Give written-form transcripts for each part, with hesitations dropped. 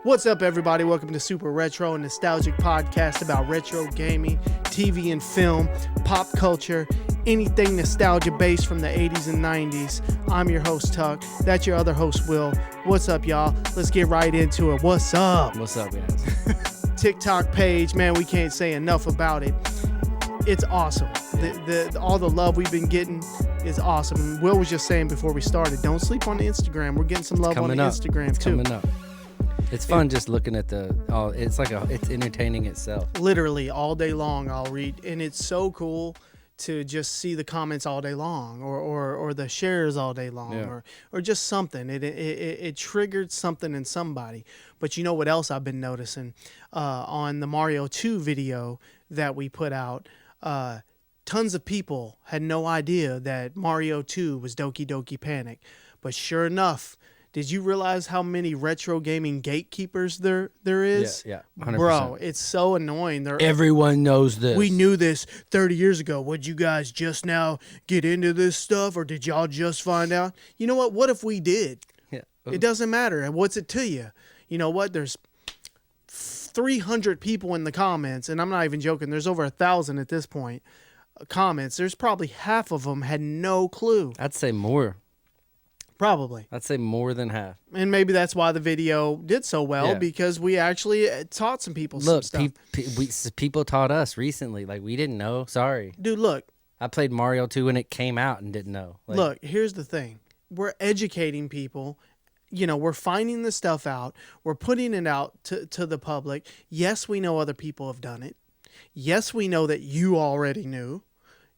What's up, everybody? Welcome to Super Retro, a nostalgic podcast about retro gaming, TV and film, pop culture, anything nostalgia-based from the 80s and 90s. I'm your host, Tuck. That's your other host, Will. What's up, y'all? Let's get right into it. What's up? What's up, guys? TikTok page, man, we can't say enough about it. It's awesome. All the love we've been getting is awesome. Will was just saying before we started, don't sleep on the Instagram. We're getting some love on the Instagram, too. Coming up. It's fun just looking at it's entertaining itself. Literally all day long I'll read, and it's so cool to just see the comments all day long or the shares all day long, yeah. or just something. It triggered something in somebody. But you know what else I've been noticing on the Mario 2 video that we put out? Tons of people had no idea that Mario 2 was Doki Doki Panic. But sure enough, did you realize how many retro gaming gatekeepers there is? Yeah, 100%. Bro, it's so annoying. Everyone knows this. We knew this 30 years ago. Would you guys just now get into this stuff, or did y'all just find out? You know what? What if we did? Yeah. It doesn't matter. What's it to you? You know what? There's 300 people in the comments, and I'm not even joking. There's over 1,000 at this point comments. There's probably half of them had no clue. I'd say more. Probably. I'd say more than half. And maybe that's why the video did so well, because we actually taught some people some stuff. People taught us recently. Like, we didn't know. Sorry. Dude, look. I played Mario 2 when it came out and didn't know. Look, here's the thing. We're educating people. You know, we're finding the stuff out. We're putting it out to the public. Yes, we know other people have done it. Yes, we know that you already knew.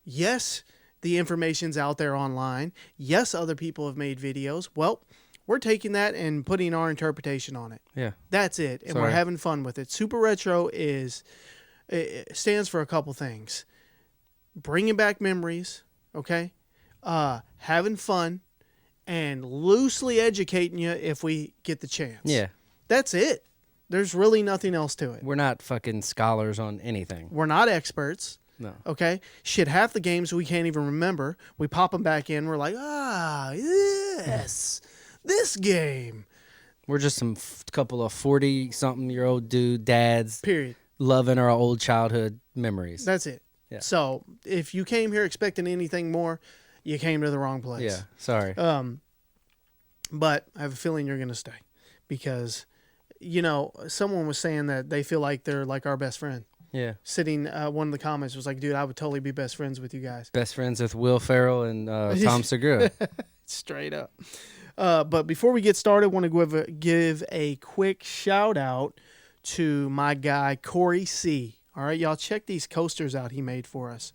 Yes, the information's out there online. Yes, other people have made videos. Well, we're taking that and putting our interpretation on it. Yeah. That's it. And we're having fun with it. Super Retro it stands for a couple things. Bringing back memories, okay? Having fun, and loosely educating you if we get the chance. Yeah. That's it. There's really nothing else to it. We're not fucking scholars on anything. We're not experts. No. Okay? Shit, half the games we can't even remember. We pop them back in. We're like, yes, this game. We're just some couple of 40-something-year-old dads. Period. Loving our old childhood memories. That's it. Yeah. So if you came here expecting anything more, you came to the wrong place. Yeah, sorry. But I have a feeling you're going to stay because, you know, someone was saying that they feel like they're like our best friend. Yeah. Sitting, one of the comments was like, dude, I would totally be best friends with you guys. Best friends with Will Ferrell and Tom Segura. Straight up. But before we get started, I want to give a quick shout out to my guy, Corey C. All right, y'all, check these coasters out he made for us.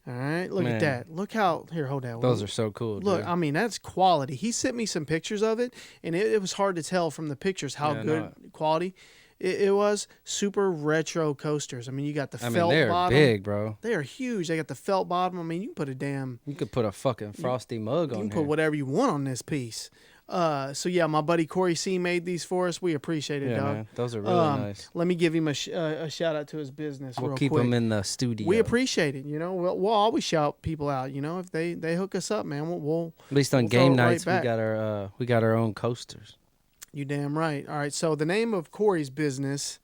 All right, look at that. Look how, here, hold that. Those are so cool, Look, dude. I mean, that's quality. He sent me some pictures of it, and it was hard to tell from the pictures how good quality it was. Super retro coasters. I mean, you got the felt they're bottom. Big, bro. They are huge. They got the felt bottom. I mean, you can put You could put a fucking frosty mug on here. You can put whatever you want on this piece. So yeah, my buddy Corey C made these for us. We appreciate it, dog. Man, those are really nice. Let me give him a shout out to his business. We'll real keep quick. him in the studio. We appreciate it. You know, we'll always shout people out. You know, if they hook us up, man, we'll at least on game nights we got our own coasters. You damn right. All right, so the name of Corey's business,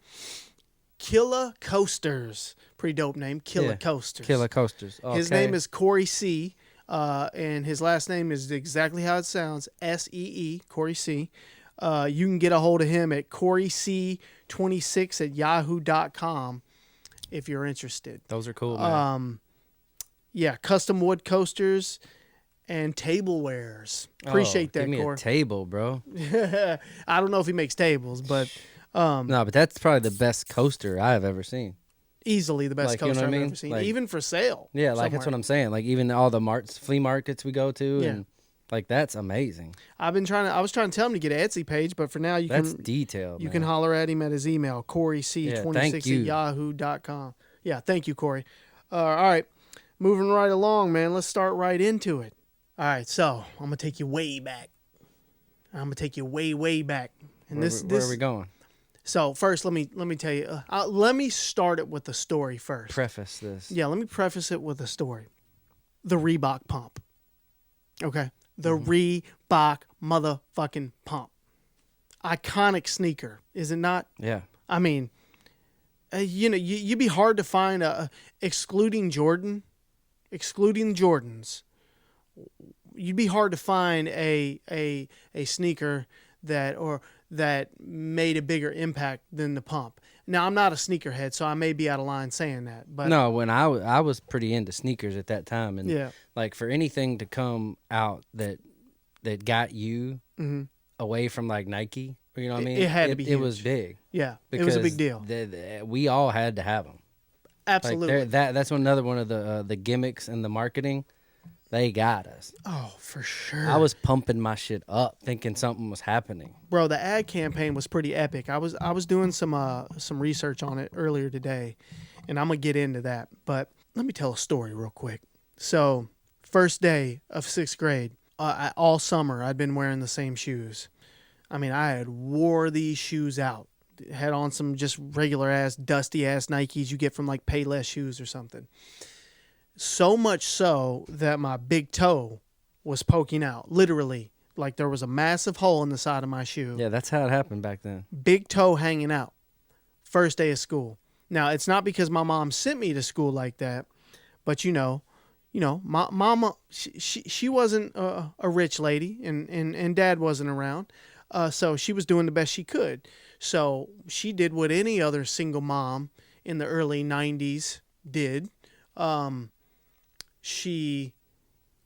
Killa Coasters. Pretty dope name, Killa Coasters. Killa Coasters. Okay. His name is Corey C. And his last name is exactly how it sounds, S-E-E, Corey C. You can get a hold of him at CoreyC26@yahoo.com if you're interested. Those are cool, man. Yeah, custom wood coasters and tablewares. Appreciate that, Corey. Give me a table, bro. I don't know if he makes tables, but... no, but that's probably the best coaster I have ever seen. Easily the best coaster I've ever seen, like, even for sale. Yeah, like that's what I'm saying. Like even all the flea markets we go to, and like that's amazing. I was trying to tell him to get an Etsy page, but for now that's detailed. You can holler at him at his email, CoreyC26@yahoo.com. Yeah, thank you, Corey. All right, moving right along, man. Let's start right into it. All right, so I'm gonna take you way back. I'm gonna take you way back. And where are we going? So first, let me tell you. Let me start it with a story first. Preface this. Yeah, let me preface it with a story. The Reebok Pump. Okay, the Reebok motherfucking pump. iconic sneaker, is it not? Yeah. I mean, you'd be hard to find excluding Jordans, you'd be hard to find a sneaker that made a bigger impact than the Pump. Now, I'm not a sneakerhead, so I may be out of line saying that. But no, when I was pretty into sneakers at that time, and yeah, like for anything to come out that got you away from like Nike, you know what I mean? It had to be huge. It was big. Yeah, it was a big deal. We all had to have them. Absolutely. Like that's another one of the gimmicks and the marketing. They got us. Oh, for sure. I was pumping my shit up, thinking something was happening. Bro, the ad campaign was pretty epic. I was doing some research on it earlier today, and I'm gonna get into that. But let me tell a story real quick. So, first day of 6th grade, all summer I'd been wearing the same shoes. I mean, I had wore these shoes out. Had on some just regular ass, dusty ass Nikes you get from like Payless Shoes or something. So much so that my big toe was poking out, literally. Like there was a massive hole in the side of my shoe. Yeah, that's how it happened back then. Big toe hanging out. First day of school. Now, it's not because my mom sent me to school like that, but my mama, she wasn't a rich lady, and dad wasn't around, so she was doing the best she could. So she did what any other single mom in the early 90s did. She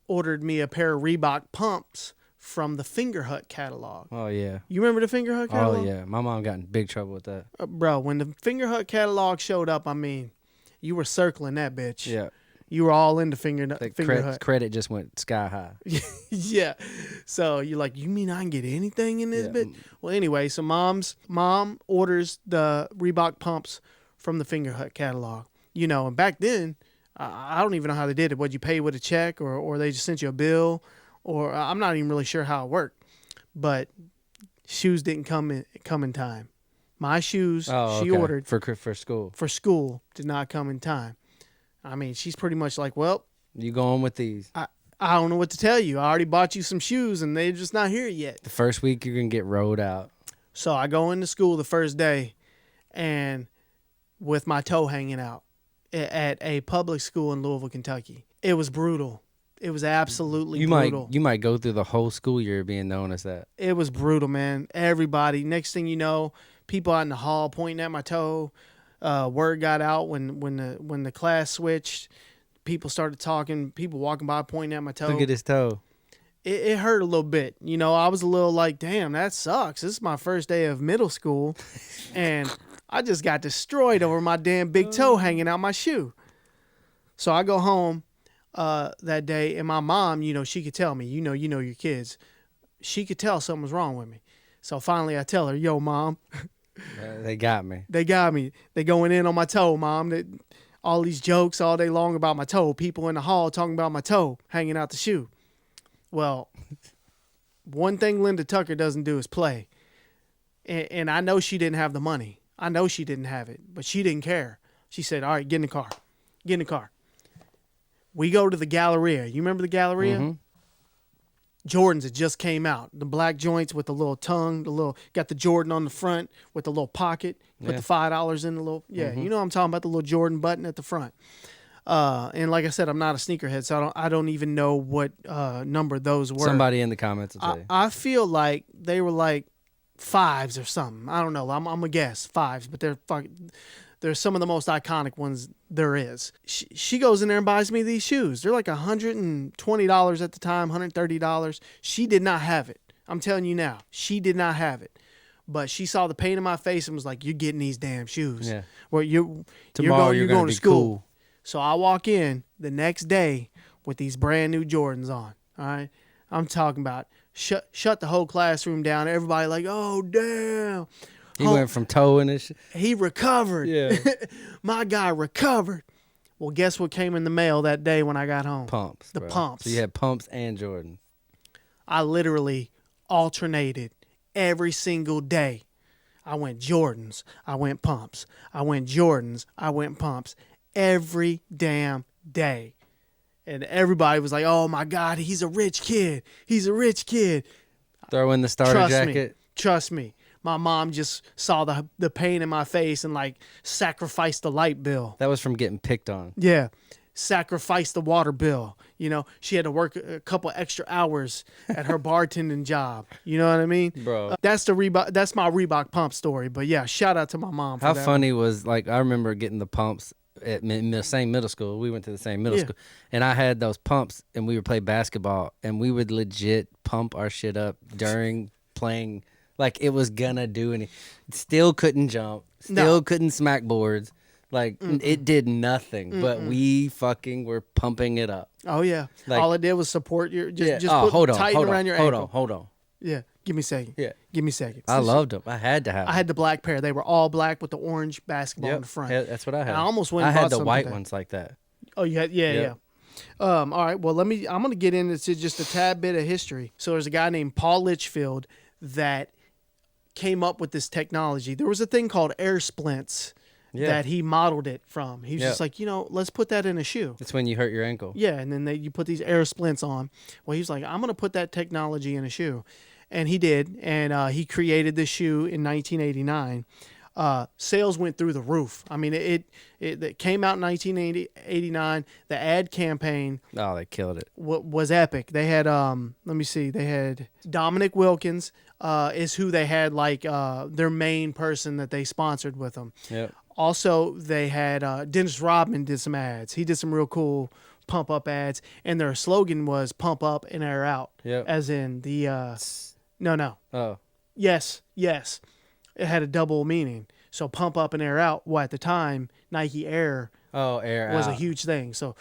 ordered me a pair of Reebok Pumps from the Finger Hut catalog. Oh, yeah. You remember the Finger Hut catalog? Oh, yeah. My mom got in big trouble with that. Bro, when the Finger Hut catalog showed up, I mean, you were circling that bitch. Yeah. You were all into Finger Hut. Credit just went sky high. Yeah. So you're like, you mean I can get anything in this bit? Well, anyway, so mom orders the Reebok Pumps from the Finger Hut catalog. And back then, I don't even know how they did it. Would you pay with a check or they just sent you a bill? Or I'm not even really sure how it worked. But shoes didn't come in time. My shoes she ordered for school. For school did not come in time. I mean, she's pretty much like, well, you going with these? I don't know what to tell you. I already bought you some shoes and they're just not here yet. The first week you're going to get rolled out. So I go into school the first day and with my toe hanging out at a public school in Louisville, Kentucky. It was brutal. It was absolutely brutal. You might go through the whole school year being known as that. It was brutal, man. Everybody. Next thing you know, people out in the hall pointing at my toe. Word got out when the class switched. People started talking. People walking by pointing at my toe. Look at his toe. It hurt a little bit. I was a little like, damn, that sucks. This is my first day of middle school, and I just got destroyed over my damn big toe hanging out my shoe. So I go home that day, and my mom, she could tell me, your kids. She could tell something was wrong with me. So finally I tell her, yo, Mom. They got me. They got me. They going in on my toe, Mom. All these jokes all day long about my toe. People in the hall talking about my toe hanging out the shoe. Well, one thing Linda Tucker doesn't do is play. And I know she didn't have the money. I know she didn't have it, but she didn't care. She said, all right, get in the car. Get in the car. We go to the Galleria. You remember the Galleria? Mm-hmm. Jordans had just came out. The black joints with the little tongue, got the Jordan on the front with the little pocket. Put the $5 in the little, Mm-hmm. You know what I'm talking about, the little Jordan button at the front. And like I said, I'm not a sneakerhead, so I don't even know what number those were. Somebody in the comments will tell you. I feel like they were like 5s or something. I don't know. I'm gonna guess 5s, but they're some of the most iconic ones there is. She goes in there and buys me these shoes. They're like $120 at the time, $130. She did not have it. I'm telling you now, she did not have it. But she saw the pain in my face and was like, "You're getting these damn shoes. Yeah. Well, you're going to school." Cool. So I walk in the next day with these brand new Jordans on. All right, I'm talking about shut the whole classroom down. Everybody like, "Oh damn." He went from toe in his He recovered. Yeah. My guy recovered. Well, guess what came in the mail that day when I got home? Pumps. The bro. Pumps. So you had Pumps and Jordan. I literally alternated every single day. I went Jordans. I went Pumps. I went Jordans. I went Pumps. Every damn day. And everybody was like, "Oh my God, he's a rich kid. He's a rich kid." Throw in the starter jacket. Trust me. my mom just saw the pain in my face and like sacrificed the light bill. That was from getting picked on. Yeah. Sacrificed the water bill. You know, she had to work a couple extra hours at her bartending job. You know what I mean? Bro. That's that's my Reebok pump story. But yeah, shout out to my mom for How that funny was, like, I remember getting the pumps in the same middle school. We went to the same middle school. And I had those pumps, and we would play basketball, and we would legit pump our shit up during playing. Like, it was gonna do anything. Still couldn't jump. Still couldn't smack boards. Like, it did nothing, but we fucking were pumping it up. Oh, yeah. Like, all it did was support your, just tighten around your ankle. Hold on. Yeah. Give me a second. Yeah. Give me a second. I loved them. I had to have them. I had the black pair. They were all black with the orange basketball in the front. Yeah, that's what I had. And I almost went and I bought had the some white today. ones like that. Oh, you had, yeah. All right. Well, I'm going to get into just a tad bit of history. So there's a guy named Paul Litchfield that came up with this technology. There was a thing called air splints that he modeled it from. He was just like, let's put that in a shoe. That's when you hurt your ankle. Yeah, and then you put these air splints on. Well, he was like, I'm going to put that technology in a shoe. And he did, and he created this shoe in 1989. Sales went through the roof. I mean, it came out in 1989. The ad campaign. Oh, they killed it. Was epic. They had, they had Dominic Wilkins is who they had, like, their main person that they sponsored with them. Yep. Also, they had Dennis Rodman did some ads. He did some real cool pump up ads, and their slogan was "Pump up and air out." Yep. As in the no. Oh. Yes. It had a double meaning. So pump up and air out. Well, at the time, Nike Air Air was out. a huge thing. So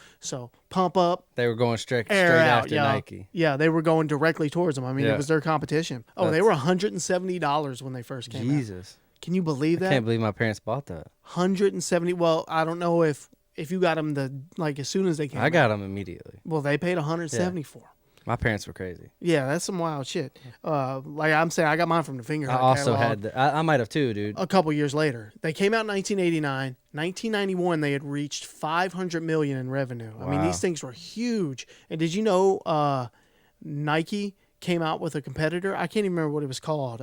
pump up. They were going straight Air out, after Nike. Yeah, they were going directly towards them. I mean, it was their competition. Oh, they were $170 when they first came out. Jesus. Can you believe that? I can't believe my parents bought that. 170. Well, I don't know if you got them as soon as they came out. I got them immediately. Well, they paid 170 for 'em. My parents were crazy. Yeah, that's some wild shit. Like I'm saying, I got mine from the Finger Hut I also catalog. had I might have too, dude. A couple years later. They came out in 1989. 1991, they had reached $500 million in revenue. Wow. I mean, these things were huge. And did you know Nike came out with a competitor? I can't even remember what it was called.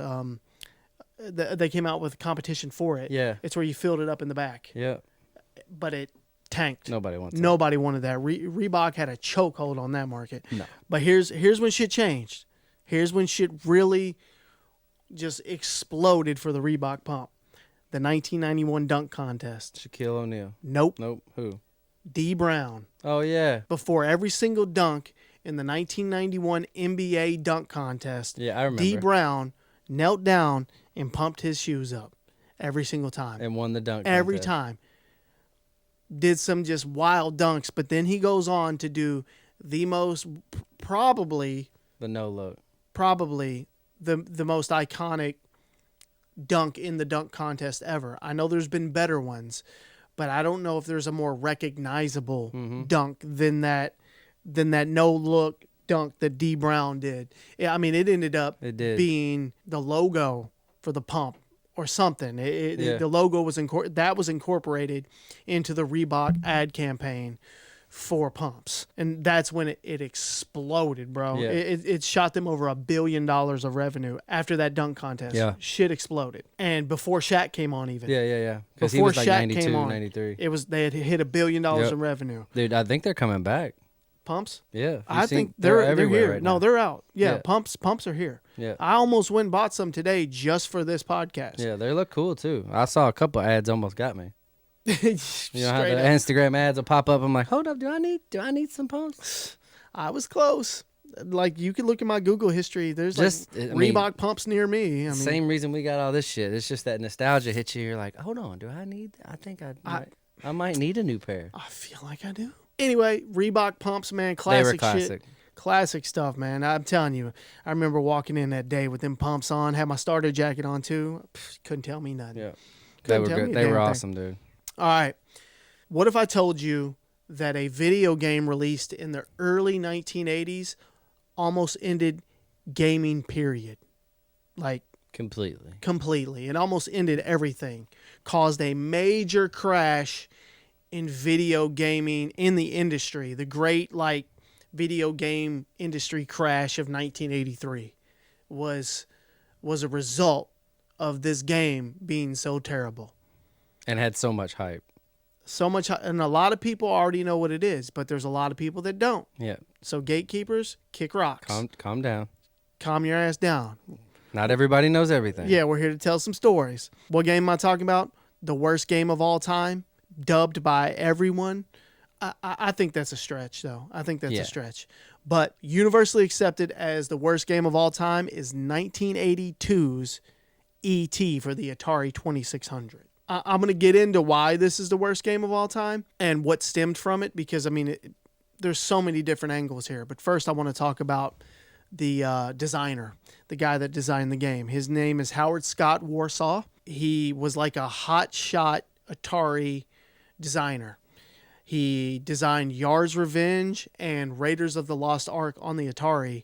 They came out with a competition for it. Yeah. It's where you filled it up in the back. Yeah. But it tanked. Nobody wants it. Nobody wanted that. Reebok had a chokehold on that market. No. But here's when shit changed. Here's when shit really just exploded for the Reebok Pump. The 1991 dunk contest. Shaquille O'Neal. Nope. Who? D. Brown. Oh, yeah. Before every single dunk in the 1991 NBA dunk contest, Yeah, I remember. D. Brown knelt down and pumped his shoes up every single time. And won the dunk Every contest. time. Did some just wild dunks, but then he goes on to do the most, probably The no look. the most iconic dunk in the dunk contest ever. I know there's been better ones, but I don't know if there's a more recognizable dunk than that no look dunk that D. Brown did. Yeah, I mean, it ended up being the logo for the pump or something. The logo was incorporated into the Reebok ad campaign for pumps, and that's when it exploded, bro. Yeah. It shot them over $1 billion of revenue after that dunk contest. Yeah. Shit exploded. And before Shaq came on, even Yeah. Because he before was like Shaq 92, came on, 93. they had hit $1 billion in revenue. Dude, I think they're coming back. Pumps? Yeah. I think they're everywhere here. right No, now. they're out. Yeah, Yeah. Pumps are here. Yeah. I almost went and bought some today just for this podcast. Yeah, they look cool too. I saw a couple ads almost got me. You know how Straight the up. Instagram ads will pop up. I'm like, hold up, do I need some pumps? I was close. Like, you can look at my Google history. There's Reebok pumps near me. I mean, Same reason we got all this shit. It's just that nostalgia hits you. You're like, hold on, I might need a new pair. I feel like I do. Anyway, Reebok pumps, man, classic, They were classic. shit. Classic stuff, man. I'm telling you. I remember walking in that day with them pumps on, had my starter jacket on too. Couldn't tell me nothing. Yeah. They Couldn't were tell me good. a They damn were thing. awesome, dude. All right. What if I told you that a video game released in the early 1980s almost ended gaming, period? Like, completely. It almost ended everything. Caused a major crash in video gaming in the industry. The great, video game industry crash of 1983 was a result of this game being so terrible. And had so much hype. So much, and a lot of people already know what it is, but there's a lot of people that don't. Yeah. So gatekeepers, kick rocks. Calm down. Calm your ass down. Not everybody knows everything. Yeah, we're here to tell some stories. What game am I talking about? The worst game of all time, dubbed by everyone. I think that's a stretch, though. I think that's a stretch. But universally accepted as the worst game of all time is 1982's ET for the Atari 2600. I'm going to get into why this is the worst game of all time and what stemmed from it, because, I mean, there's so many different angles here. But first, I want to talk about the designer, the guy that designed the game. His name is Howard Scott Warsaw. He was like a hotshot Atari designer. He designed Yar's Revenge and Raiders of the Lost Ark on the Atari,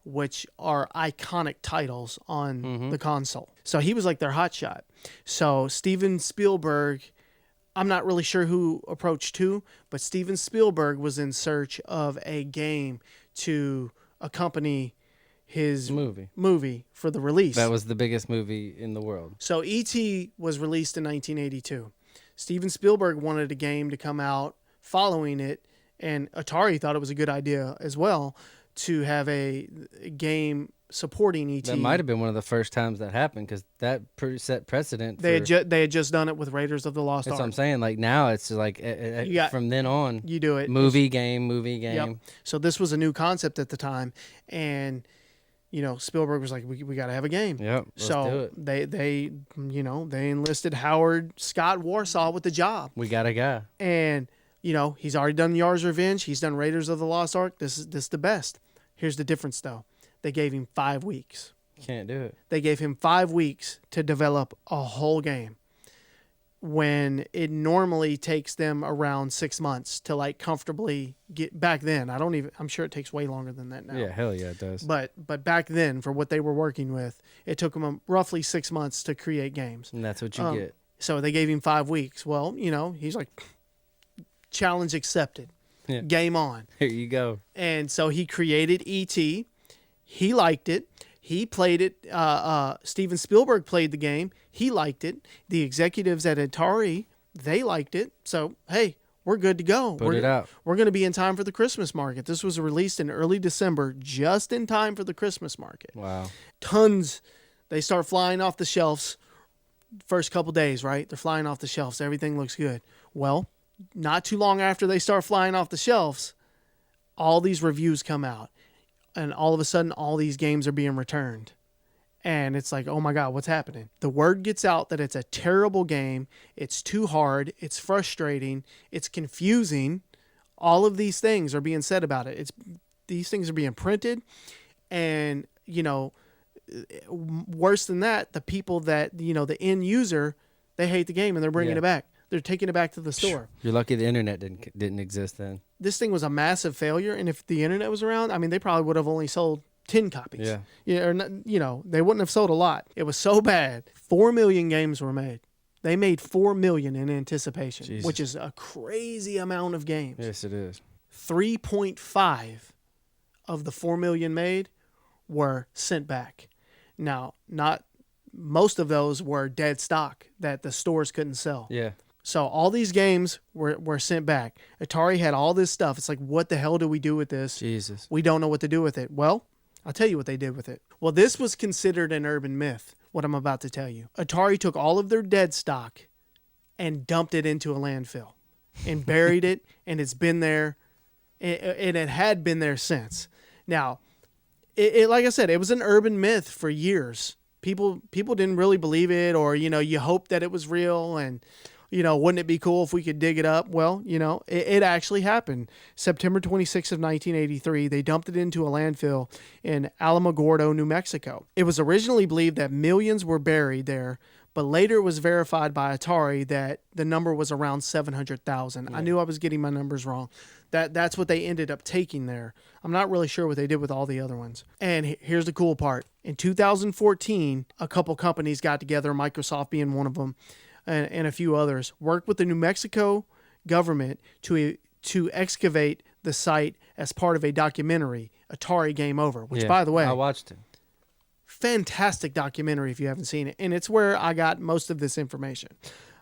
which are iconic titles on the console. So he was like their hotshot. So Steven Spielberg, I'm not really sure who approached who, but Steven Spielberg was in search of a game to accompany his movie for the release. That was the biggest movie in the world. So E.T. was released in 1982. Steven Spielberg wanted a game to come out following it, and Atari thought it was a good idea as well to have a game supporting E.T. That might have been one of the first times that happened, because that set precedent. They had just done it with Raiders of the Lost Ark. That's what I'm saying. Like now, it's like from then on, you do it. Movie game. Yep. So this was a new concept at the time, and Spielberg was like, we got to have a game. Yep. Let's do it. They enlisted Howard Scott Warsaw with the job. We got a guy, and he's already done Yar's Revenge. He's done Raiders of the Lost Ark. This is the best. Here's the difference, though. They gave him 5 weeks. Can't do it. They gave him 5 weeks to develop a whole game, when it normally takes them around 6 months to like comfortably get back then. I'm sure it takes way longer than that now. Yeah, hell yeah, it does. But back then, for what they were working with, it took them roughly 6 months to create games. And that's what you get. So they gave him 5 weeks. Well, he's like, challenge accepted. Yeah. Game on. Here you go. And so he created E.T. He liked it. He played it. Steven Spielberg played the game. He liked it. The executives at Atari, they liked it. So, hey, we're good to go. Put it out. We're going to be in time for the Christmas market. This was released in early December, just in time for the Christmas market. Wow. Tons. They start flying off the shelves first couple days, right? They're flying off the shelves. Everything looks good. Well, not too long after they start flying off the shelves, all these reviews come out. And all of a sudden, all these games are being returned. And it's like, oh my God, what's happening? The word gets out that it's a terrible game. It's too hard. It's frustrating. It's confusing. All of these things are being said about it. These things are being printed. And, worse than that, the people that, the end user, they hate the game and they're bringing it back. They're taking it back to the store. You're lucky the internet didn't exist then. This thing was a massive failure, and if the internet was around, I mean, they probably would have only sold 10 copies. Yeah. They wouldn't have sold a lot. It was so bad. 4 million games were made. They made 4 million in anticipation, Jesus. Which is a crazy amount of games. Yes, it is. 3.5 of the 4 million made were sent back. Now, not most of those were dead stock that the stores couldn't sell. Yeah. So all these games were sent back. Atari had all this stuff. It's like, what the hell do we do with this? Jesus. We don't know what to do with it. Well, I'll tell you what they did with it. Well, this was considered an urban myth, what I'm about to tell you. Atari took all of their dead stock and dumped it into a landfill and buried it, and it's been there, and it had been there since. Now, it like I said, it was an urban myth for years. People didn't really believe it, or, you hoped that it was real, and wouldn't it be cool if we could dig it up? Well, it actually happened. September 26th of 1983, they dumped it into a landfill in Alamogordo, New Mexico. It was originally believed that millions were buried there, but later it was verified by Atari that the number was around 700,000. Yeah. I knew I was getting my numbers wrong. That's what they ended up taking there. I'm not really sure what they did with all the other ones. And here's the cool part. In 2014, a couple companies got together, Microsoft being one of them, and a few others, worked with the New Mexico government to excavate the site as part of a documentary, Atari Game Over, which, by the way, I watched it. Fantastic documentary if you haven't seen it. And it's where I got most of this information.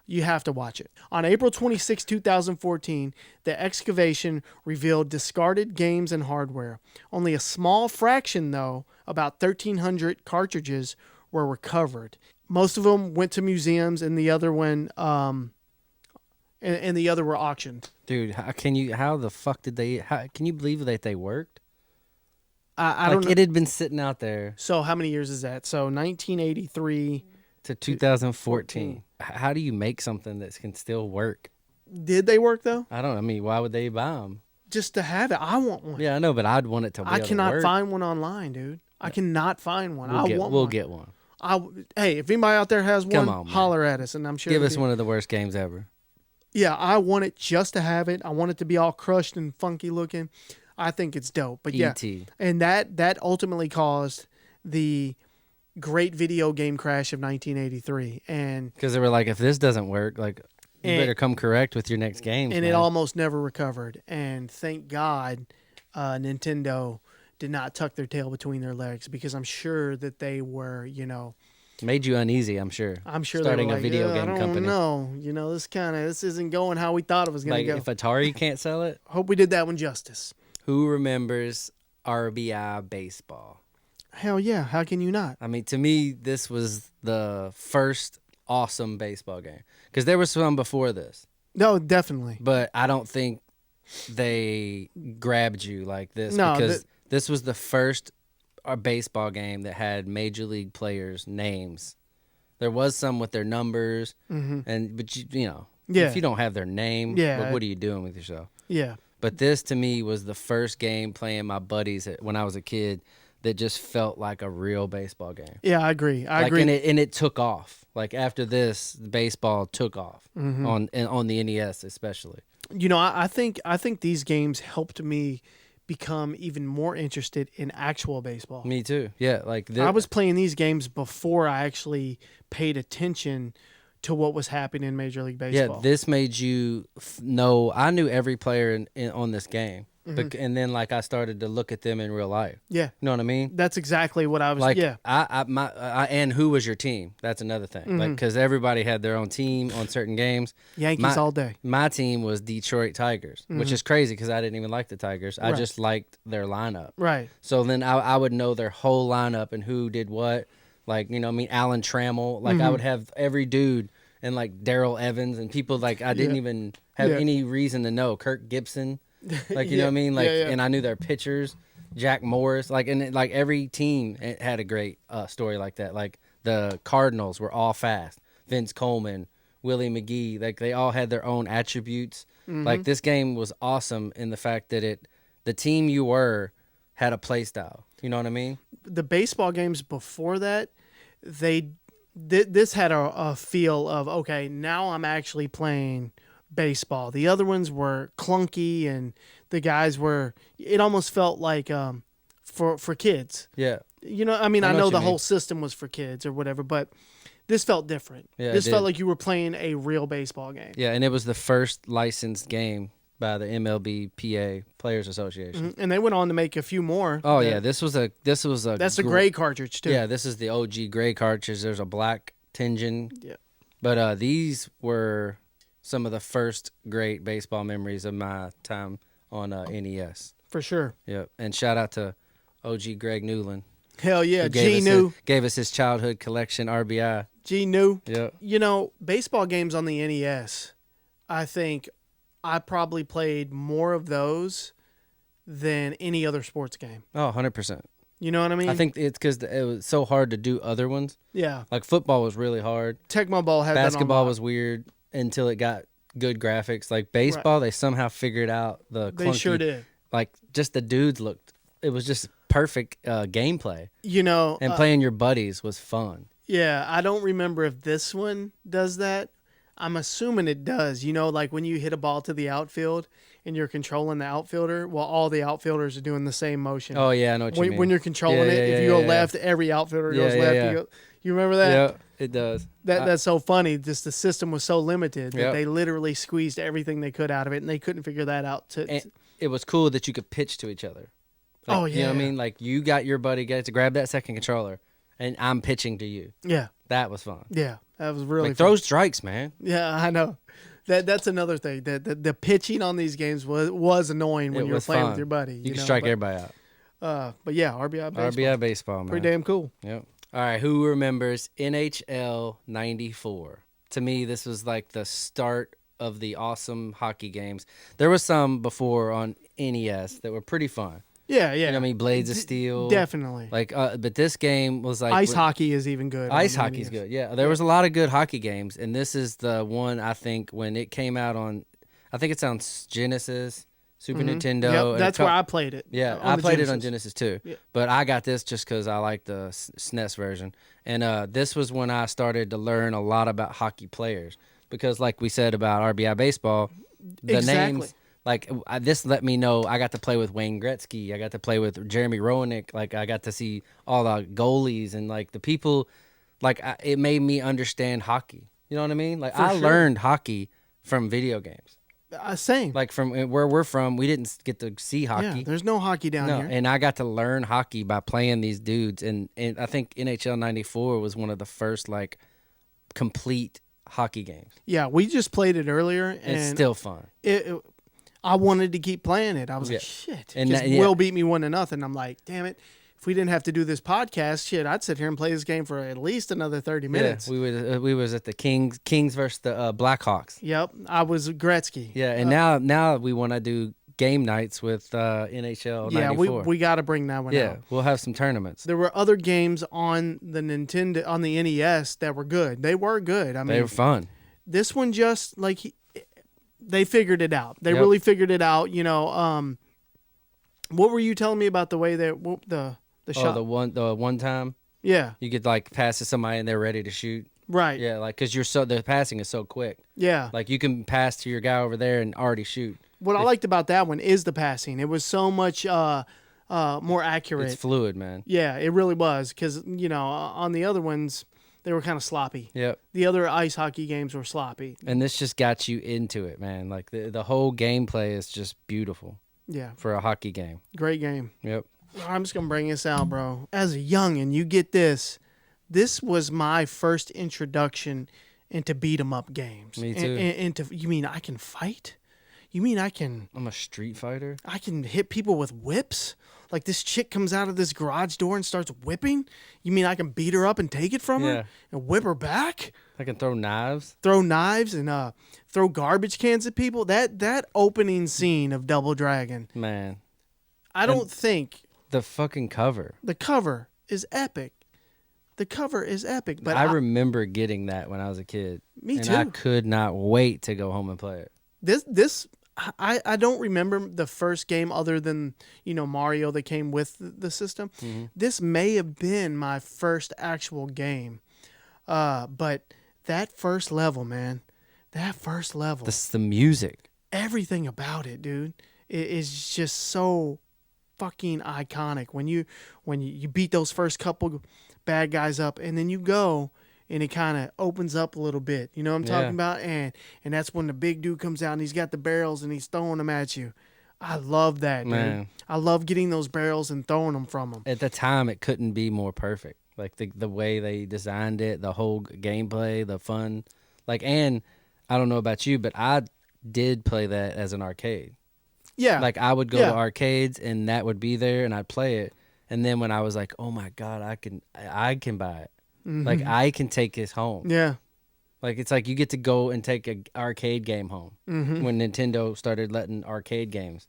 You have to watch it. On April 26, 2014, the excavation revealed discarded games and hardware. Only a small fraction, though, about 1,300 cartridges, were recovered. Most of them went to museums, and the other one, and the other were auctioned. Dude, how the fuck did they? Can you believe that they worked? I don't know. It had been sitting out there. So how many years is that? So 1983 to 2014. How do you make something that can still work? Did they work though? I don't know. I mean, why would they buy them? Just to have it. I want one. Yeah, I know, but I'd want it to be I able cannot to work. find one online, dude. I cannot find one. We'll get one. Hey, if anybody out there has one, Come on, man. holler at us, and I'm sure. Give us one of the worst games ever. Yeah, I want it just to have it. I want it to be all crushed and funky looking. I think it's dope. But yeah, ET. And that ultimately caused the great video game crash of 1983. And because they were like, if this doesn't work, like, you better come correct with your next game. And it almost never recovered. And thank God Nintendo did not tuck their tail between their legs, because I'm sure that they were, made you uneasy, I'm sure. I'm sure starting they were like, a video game company. No, this isn't going how we thought it was going to go. If Atari can't sell it, hope we did that one justice. Who remembers RBI Baseball? Hell yeah, how can you not? I mean, to me, this was the first awesome baseball game, because there was some before this. No, definitely. But I don't think they grabbed you like this, no, because this was the first baseball game that had major league players' names. There was some with their numbers, but if you don't have their name, what are you doing with yourself? Yeah. But this, to me, was the first game playing my buddies when I was a kid that just felt like a real baseball game. Yeah, I agree. I agree. And it took off. Like, after this, baseball took off on the NES especially. I think these games helped me become even more interested in actual baseball. Me too. Yeah, I was playing these games before I actually paid attention to what was happening in Major League Baseball. Yeah, this made you know. I knew every player on this game, and then I started to look at them in real life. Yeah, you know what I mean. That's exactly what I was. And who was your team? That's another thing. Because everybody had their own team on certain games. Yankees all day. My team was Detroit Tigers, which is crazy because I didn't even like the Tigers. I just liked their lineup. Right. So then I would know their whole lineup and who did what. Alan Trammell. I would have every dude and Darrell Evans and people I didn't even have any reason to know. Kirk Gibson. You know what I mean? And I knew their pitchers. Jack Morris. Every team had a great story like that. The Cardinals were all fast. Vince Coleman, Willie McGee. They all had their own attributes. This game was awesome in the fact that the team you were had a play style. You know what I mean? The baseball games before that, this had a feel of, okay, now I'm actually playing baseball. The other ones were clunky, and the guys were, it almost felt like for kids. Yeah. I know the whole system was for kids or whatever, but this felt different. Yeah, this felt like you were playing a real baseball game. Yeah, and it was the first licensed game by the MLB Players Association. And they went on to make a few more. Oh yeah, this was a That's the gray cartridge too. Yeah, this is the OG gray cartridge. There's a black tingeing. Yeah. But these were some of the first great baseball memories of my time on NES. For sure. Yep. And shout out to OG Greg Newland. Hell yeah, G New gave us his childhood collection RBI. G New. Yeah. Baseball games on the NES, I think I probably played more of those than any other sports game. Oh, 100%. You know what I mean? I think it's because it was so hard to do other ones. Yeah. Football was really hard. Tecmo Ball had Basketball was weird until it got good graphics. Baseball, They somehow figured out the clunky. They sure did. Just the dudes looked. It was just perfect gameplay. And playing your buddies was fun. Yeah, I don't remember if this one does that. I'm assuming it does. When you hit a ball to the outfield and you're controlling the outfielder, well, all the outfielders are doing the same motion. Oh, yeah, I know what you mean. When you're controlling if you go left, every outfielder goes left. Yeah. You remember that? Yeah, it does. That's so funny. Just the system was so limited that they literally squeezed everything they could out of it, and they couldn't figure that out. And it was cool that you could pitch to each other. Oh, yeah. You know what I mean? You got your buddy to grab that second controller and I'm pitching to you. Yeah. That was fun. Yeah. That was really Like fun. throw strikes, man. Yeah, I know. That's another thing. The pitching on these games was annoying when It you were was playing fun. with your buddy. You can know, strike but, everybody out. But yeah, RBI baseball. RBI baseball, man. Pretty damn cool. Yep. All right, who remembers NHL 94? To me, this was like the start of the awesome hockey games. There was some before on NES that were pretty fun. Yeah, yeah. You know what I mean? Blades of Steel. Definitely. Like, but this game was like Ice hockey is even good. Ice hockey's good. Yeah, there was a lot of good hockey games, and this is the one I think when it came out on, I think it's on Genesis, Super Nintendo. Yep, that's where I played it. Yeah, I played it on Genesis too. Yeah. But I got this just because I like the SNES version, and this was when I started to learn a lot about hockey players because, like we said about RBI baseball, the names. Like, this let me know I got to play with Wayne Gretzky. I got to play with Jeremy Roenick. Like, I got to see all the goalies and, like, the people. Like, it made me understand hockey. You know what I mean? Like, I learned hockey from video games. Same. Like, from where we're from, we didn't get to see hockey. Yeah, there's no hockey down here. And I got to learn hockey by playing these dudes. And I think NHL 94 was one of the first, like, complete hockey games. Yeah, we just played it earlier. And it's still fun. I wanted to keep playing it. I was like, shit. And Will beat me 1-0. I'm like, damn it. If we didn't have to do this podcast, shit, I'd sit here and play this game for at least another 30 minutes. Yeah, we was at the Kings versus the Blackhawks. Yep, I was Gretzky. Yeah, and now we want to do game nights with NHL 94. Yeah, we got to bring that one out. Yeah, we'll have some tournaments. There were other games on the Nintendo, on the NES that were good. They were good. I mean, they were fun. This one just like they figured it out. They really figured it out. You know, what were you telling me about the way that the shot? The one time. Yeah, you could like pass to somebody and they're ready to shoot. Right. Yeah, like because the passing is so quick. Yeah. Like you can pass to your guy over there and already shoot. What I liked about that one is the passing. It was so much more accurate. It's fluid, man. Yeah, it really was. Because on the other ones, they were kind of sloppy. Yep. The other ice hockey games were sloppy. And this just got you into it, man. Like the whole gameplay is just beautiful. Yeah. For a hockey game. Great game. Yep. I'm just gonna bring this out, bro. As a youngin', you get this. This was my first introduction into beat 'em up games. Me too. You mean I can fight? You mean I'm a street fighter? I can hit people with whips? Like this chick comes out of this garage door and starts whipping? You mean I can beat her up and take it from her? And whip her back? I can throw knives? Throw knives and throw garbage cans at people? That opening scene of Double Dragon. Man. I don't think... The fucking cover. The cover is epic. The cover is epic. But I remember getting that when I was a kid. Me too. And I could not wait to go home and play it. I don't remember the first game other than, Mario that came with the system. Mm-hmm. This may have been my first actual game. But that first level, man, the music. Everything about it, dude, is just so fucking iconic. When you beat those first couple bad guys up and then you go and it kind of opens up a little bit. You know what I'm talking about? And that's when the big dude comes out and he's got the barrels and he's throwing them at you. I love that, dude. Man. I love getting those barrels and throwing them from them. At the time, it couldn't be more perfect. Like the way they designed it, the whole gameplay, the fun. Like, and I don't know about you, but I did play that as an arcade. Yeah. Like I would go to arcades and that would be there and I'd play it. And then when I was like, oh my God, I can buy it. Mm-hmm. Like I can take this home. Yeah. Like it's like you get to go and take an arcade game home when Nintendo started letting arcade games.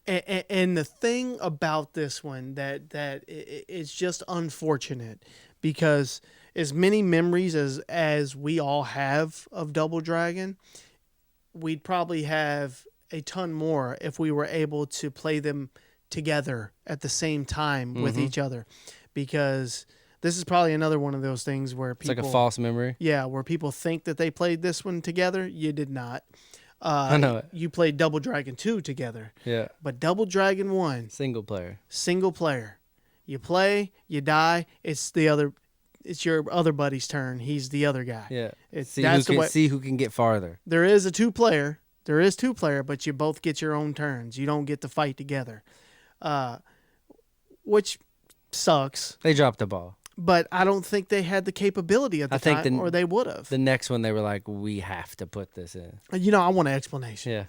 And the thing about this one that it's just unfortunate because as many memories as we all have of Double Dragon, we'd probably have a ton more if we were able to play them together at the same time with each other, because this is probably another one of those things where people... It's like a false memory. Yeah, where people think that they played this one together. You did not. I know it. You played Double Dragon 2 together. Yeah. But Double Dragon 1... Single player. You play, you die, it's your other buddy's turn. He's the other guy. Yeah. See who can get farther. There is a two-player, but you both get your own turns. You don't get to fight together. Which sucks. They dropped the ball. but I don't think they had the capability at the time, or they would have. The next one, they were like, we have to put this in. I want an explanation. Yeah.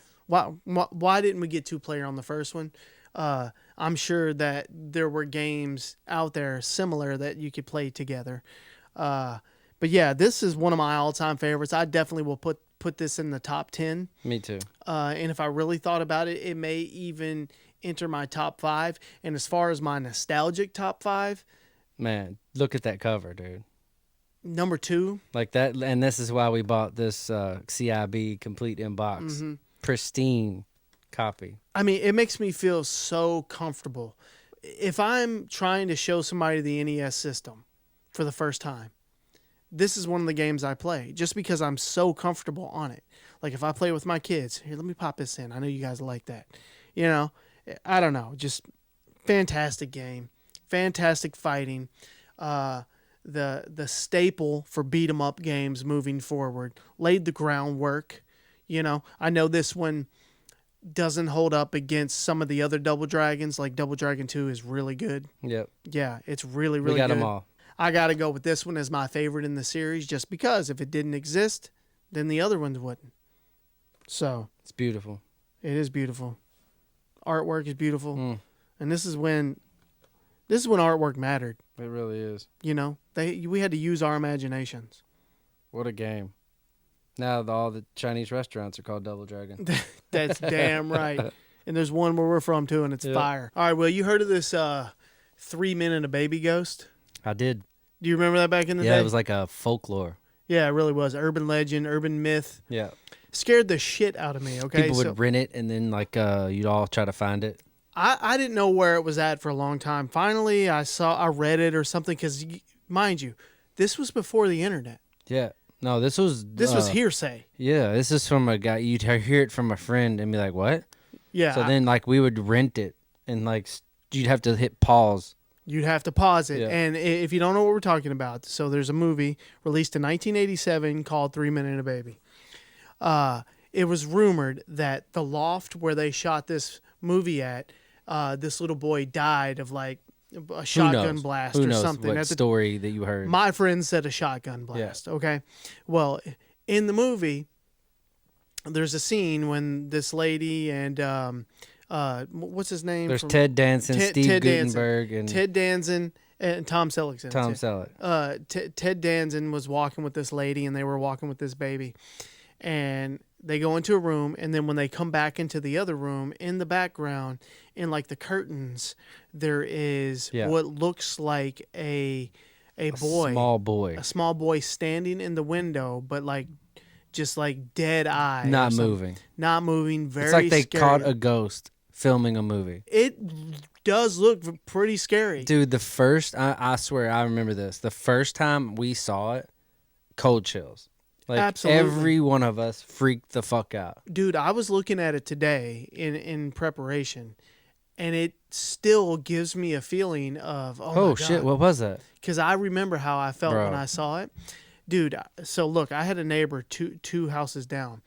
Why didn't we get 2-player on the first one? I'm sure that there were games out there similar that you could play together. But yeah, this is one of my all-time favorites. I definitely will put this in the top 10. Me too. And if I really thought about it, it may even enter my top 5. And as far as my nostalgic top 5, man, look at that cover, dude. Number 2, like that, and this is why we bought this CIB complete inbox, pristine copy. I mean, it makes me feel so comfortable. If I'm trying to show somebody the NES system for the first time, this is one of the games I play just because I'm so comfortable on it. Like if I play with my kids, here, let me pop this in. I know you guys like that. I don't know. Just fantastic game. Fantastic fighting. The staple for beat 'em up games moving forward. Laid the groundwork. I know this one doesn't hold up against some of the other Double Dragons. Like Double Dragon 2 is really good. Yep. Yeah, it's really, really good. We got good. them all. I got to go with this one as my favorite in the series just because if it didn't exist, then the other ones wouldn't. So. It's beautiful. It is beautiful. Artwork is beautiful. And this is when artwork mattered. It really is. We had to use our imaginations. What a game. Now all the Chinese restaurants are called Double Dragon. That's damn right. And there's one where we're from too, and it's fire. All right, well, you heard of this 3 Men and a Baby ghost? I did. Do you remember that back in the day? Yeah, it was like a folklore. Yeah, it really was. Urban legend, urban myth. Yeah. Scared the shit out of me, okay? People would rent it, and then you'd all try to find it. I didn't know where it was at for a long time. Finally, I read it or something because, mind you, this was before the internet. Yeah. No, this was hearsay. Yeah, this is from a guy. You'd hear it from a friend and be like, what? Yeah. So then, we would rent it, and, you'd have to hit pause. You'd have to pause it. Yeah. And if you don't know what we're talking about, so there's a movie released in 1987 called 3 Men and a Baby. It was rumored that the loft where they shot this movie at, this little boy died of a shotgun blast Who or knows something. what story that you heard? My friend said a shotgun blast. Yeah. Okay. Well, in the movie, there's a scene when this lady and what's his name? There's Ted Danson, Steve Guttenberg, and Ted Danson and Tom Selleck. Tom Selleck. Ted Danson was walking with this lady, and they were walking with this baby, and they go into a room, and then when they come back into the other room, in the background, in the curtains, there is what looks like a small boy standing in the window, but just dead eye, not moving, very. It's like they scary. caught a ghost filming a movie. It does look pretty scary, dude. The first, I swear, I remember this. The first time we saw it, cold chills. Absolutely. Every one of us freaked the fuck out. Dude, I was looking at it today in preparation, and it still gives me a feeling of, oh my God. Shit, what was that? Because I remember how I felt when I saw it. Dude, so look, I had a neighbor two houses down.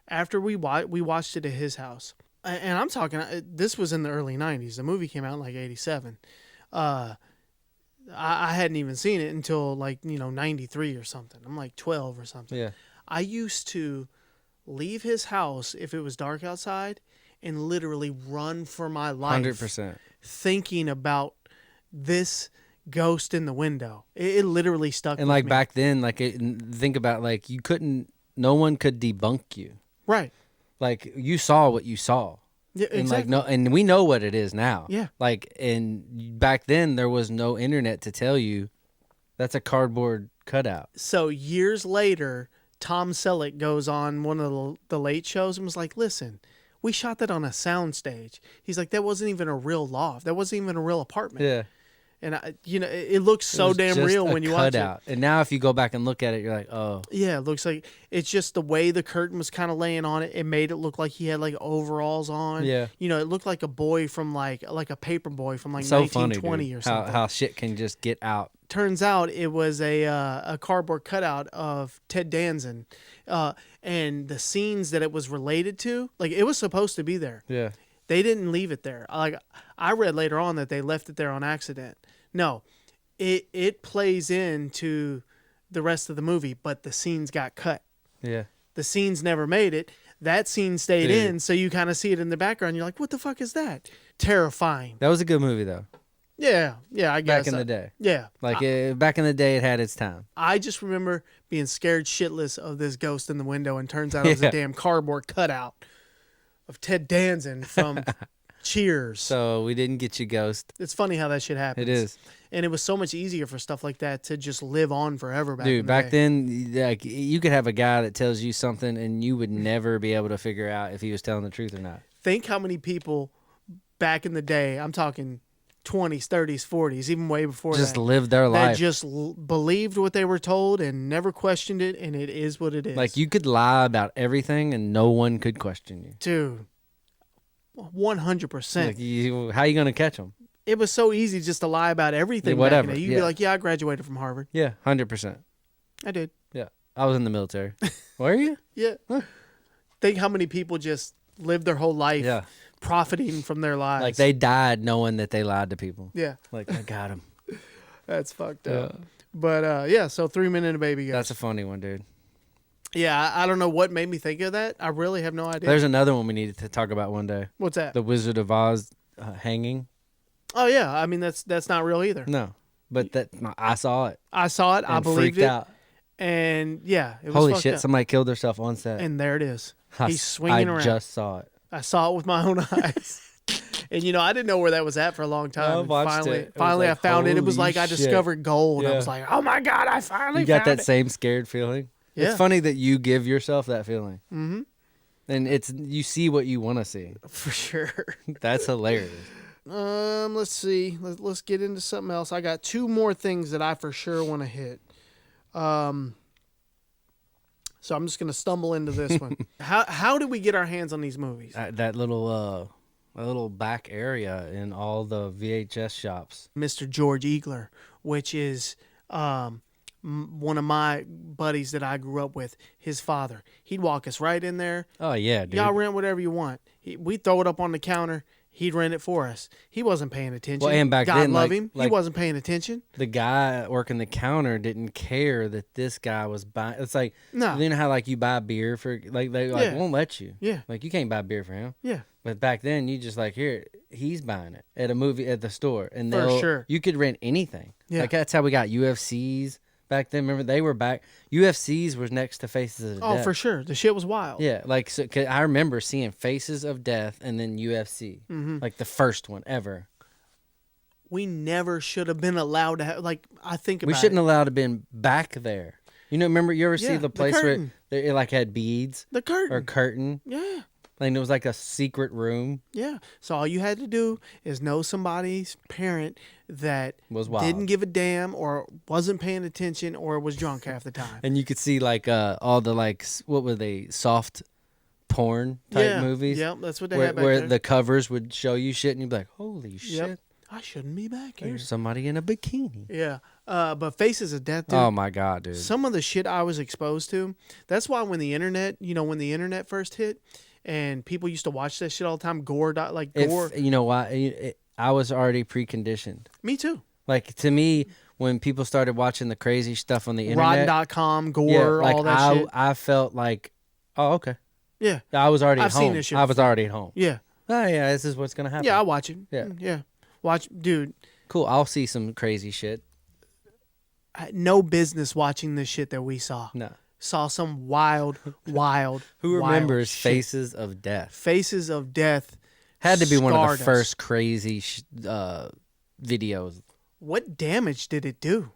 After we watched it at his house, and I'm talking, this was in the early 90s. The movie came out in 87. I hadn't even seen it until 93 or something. I'm 12 or something. Yeah. I used to leave his house if it was dark outside and literally run for my life. 100%. Thinking about this ghost in the window. It literally stuck with me. And back then, think about you couldn't, no one could debunk you. Right. You saw what you saw. Yeah, exactly. And we know what it is now. Yeah. And back then there was no internet to tell you that's a cardboard cutout. So years later, Tom Selleck goes on one of the late shows and was like, listen, we shot that on a soundstage. He's like, that wasn't even a real loft. That wasn't even a real apartment. Yeah. And it looks so damn real when you watch it. And now if you go back and look at it, you're like, oh. Yeah, it looks like it's just the way the curtain was kind of laying on it. It made it look like he had overalls on. Yeah. It looked like a boy from like a paper boy from so 1920 funny, or something. How shit can just get out. Turns out it was a cardboard cutout of Ted Danson. And the scenes that it was related to, it was supposed to be there. Yeah. They didn't leave it there. I read later on that they left it there on accident. No, it plays into the rest of the movie, but the scenes got cut. Yeah. The scenes never made it. That scene stayed Dude. in, so you kind of see it in the background. You're like, what the fuck is that? Terrifying. That was a good movie though. Yeah, I guess. Back in the day. Yeah. Like back in the day, it had its time. I just remember being scared shitless of this ghost in the window, and turns out it was a damn cardboard cutout of Ted Danson from Cheers. So we didn't get you, Ghost. It's funny how that shit happens. It is. And it was so much easier for stuff like that to just live on forever back Dude, in the back day. then, like, you could have a guy that tells you something and you would never be able to figure out if he was telling the truth or not. Think how many people back in the day, I'm talking 20s, 30s, 40s, even way before Just that, lived their that life. just believed what they were told and never questioned it, and it is what it is. Like, you could lie about everything and no one could question you. Dude, 100%. Like, how you going to catch them? It was so easy just to lie about everything. Yeah, whatever, Back in the day. You'd be like, yeah, I graduated from Harvard. Yeah, 100%. I did. Yeah. I was in the military. Were you? Yeah. Huh. Think how many people just lived their whole life Yeah. profiting from their lives. Like, they died knowing that they lied to people. Yeah. Like, I got him. That's fucked up. But, yeah, so 3 Men and a Baby Ghost. That's a funny one, dude. Yeah, I don't know what made me think of that. I really have no idea. There's another one we needed to talk about one day. What's that? The Wizard of Oz hanging. Oh, yeah. I mean, that's not real either. No, but I saw it. I saw it. I And believed freaked it. out. And, yeah, it was Holy fucked shit, up. somebody killed herself on set. And there it is. He's swinging around. I just saw it. I saw it with my own eyes. And, I didn't know where that was at for a long time. I And watched finally, it. It was finally like, I found it. It was holy like I shit. discovered gold. I Yeah. was like, oh, my God, I finally You got found that it. same scared feeling? Yeah. It's funny that you give yourself that feeling. Mm-hmm. And you see what you want to see. For sure. That's hilarious. Let's see. Let's get into something else. I got 2 more things that I for sure want to hit. So I'm just gonna stumble into this one. How did we get our hands on these movies? That little back area in all the VHS shops. Mr. George Eagler, which is one of my buddies that I grew up with, his father. He'd walk us right in there. Oh yeah, dude. Y'all rent whatever you want. We'd throw it up on the counter. He'd rent it for us. He wasn't paying attention. Well, and back God then, love like- him. He like- wasn't paying attention. The guy working the counter didn't care that this guy was buying. It's like, No. you know how like you buy beer for, like they Yeah. won't let you. Yeah. Like you can't buy beer for him. Yeah. But back then you just like, here, he's buying it at the store, and For sure. you could rent anything. Yeah. Like that's how we got UFCs back then. Remember they were back. UFCs was next to Faces of Oh, Death. for sure. The shit was wild. Yeah, like so, 'cause I remember seeing Faces of Death and then UFC, like the first one ever. We never should have been allowed to have, like, I think about We shouldn't allowed to have been back there. You know, remember you ever see Yeah, the the place where curtain. it like had beads the curtain. or curtain, Yeah. like it was like a secret room. Yeah. So all you had to do is know somebody's parent that Was wild. didn't give a damn or wasn't paying attention or was drunk half the time. And you could see like all the like what were they, soft porn type Yeah. movies. Yep, that's what they where had back where there. the covers would show you shit and you'd be like, holy shit, I shouldn't be back here. there's somebody in a bikini. Yeah. But Faces of Death, dude. Oh my god, dude. Some of the shit I was exposed to. That's why when the internet, when the internet first hit and people used to watch that shit all the time, gore. You know why? I was already preconditioned. Me too. Like to me, when people started watching the crazy stuff on the internet, Rotten.com, gore, like all that shit. I felt like, oh okay, Yeah. I was already I've at seen home. this shit I was already at home. Yeah. Oh yeah, this is what's gonna happen. Yeah, I'll watch it. Yeah. Yeah. Watch, dude. Cool. I'll see some crazy shit. I had no business watching this shit that we saw. No. Saw some wild. Who wild remembers shit. Faces of Death? Faces of Death Had to be one of scarred the us. first crazy videos. What damage did it do?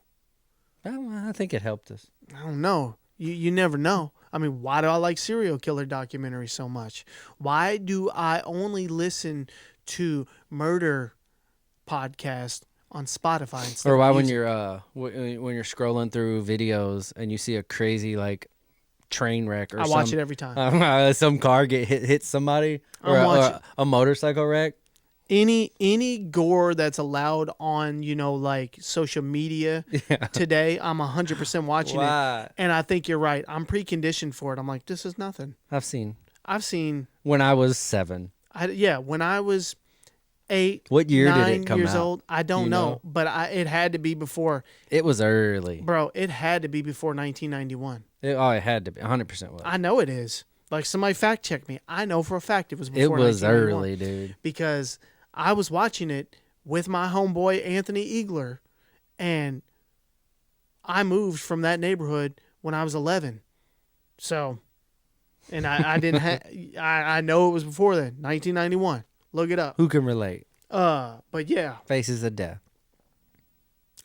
I think it helped us. I don't know. You never know. I mean, why do I like serial killer documentaries so much? Why do I only listen to murder podcasts on Spotify instead Or of why when music? you're when you're scrolling through videos and you see a crazy like train wreck or I watch it every time. some car hit somebody or, I'm or watching- a motorcycle wreck. Any gore that's allowed on like social media today, I'm 100% watching it. Why? And I think you're right. I'm preconditioned for it. I'm like, this is nothing. I've seen I've seen when I was 7. when I was 8, What year did 9 it come years out? old. I don't You know, know? but it had to be before. It was early. Bro, it had to be before 1991. It had to be. 100% was. I know it is. Like, somebody fact check me. I know for a fact it was It before was 1991. early, dude. Because I was watching it with my homeboy Anthony Eagler, and I moved from that neighborhood when I was 11. So, and I didn't I know it was before then, 1991. Look it up. Who can relate? But yeah, Faces of Death.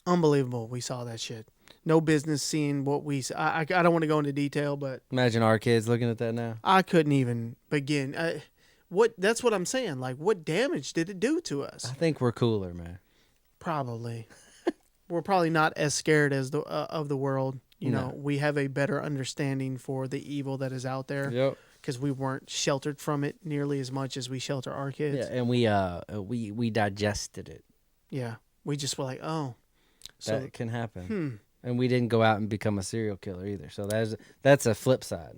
unbelievable. We saw that shit. No business seeing what we. I don't want to go into detail, but Imagine our kids looking at that now. I couldn't even begin. That's what I'm saying. Like, what damage did it do to us? I think we're cooler, man. Probably. We're probably not as scared as the of the world. You know, we have a better understanding for the evil that is out there. Yep. Because we weren't sheltered from it nearly as much as we shelter our kids. Yeah, and we digested it. Yeah. We just were like, oh. That can happen. And we didn't go out and become a serial killer either. So that's a flip side.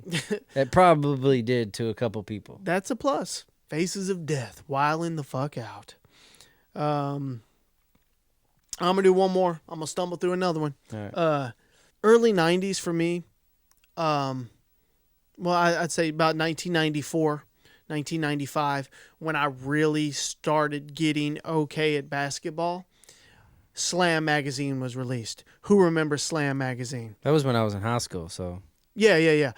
It probably did to a couple people. That's a plus. Faces of Death, wilding the fuck out. I'm gonna do one more. I'm gonna stumble through another one. All right. Early 90s for me. Well, I'd say about 1994, 1995, when I really started getting okay at basketball. Slam magazine was released. Who remembers Slam magazine? That was when I was in high school, so. Yeah.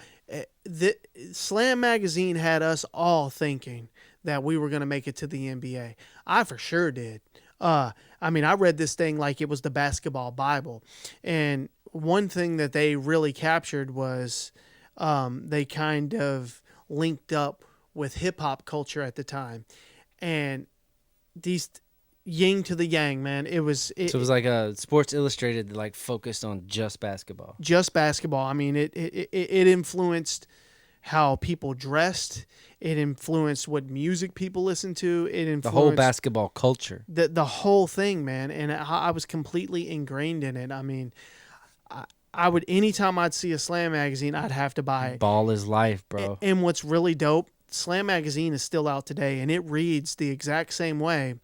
The Slam magazine had us all thinking that we were going to make it to the NBA. I for sure did. I mean, I read this thing like it was the basketball Bible. And one thing that they really captured was they kind of linked up with hip-hop culture at the time. And these yin to the yang, man. So it was like a Sports Illustrated, like focused on just basketball. Just basketball. I mean, it influenced how people dressed. It influenced what music people listened to. It influenced the whole basketball culture. The whole thing, man. And I was completely ingrained in it. I mean, I would, anytime I'd see a Slam magazine, I'd have to buy it. Ball is life, bro. And what's really dope, Slam magazine is still out today, and it reads the exact same way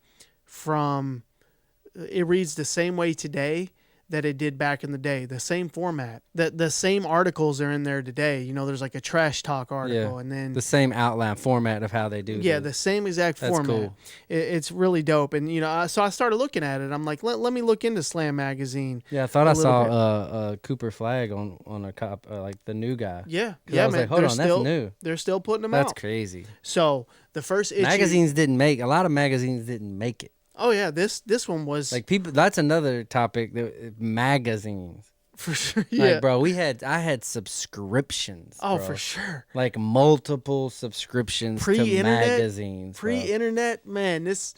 it reads the same way today that it did back in the day. The same format. The same articles are in there today. You know, there's like a trash talk article, and then the same outline format of how they do. Yeah, the same exact format. Cool. It's really dope. And you know, so I started looking at it. I'm like, let me look into Slam magazine. Yeah, I thought I saw Cooper Flag on a cop, like the new guy. Yeah, I was like, hold on, that's new. They're still putting them out. That's crazy. So the first issue, a lot of magazines didn't make it. Oh yeah, this one was like people. That's another topic. Magazines, for sure. Yeah, like, bro, I had subscriptions. Oh, bro. for sure. Like multiple subscriptions to magazines. Pre-internet, man. This.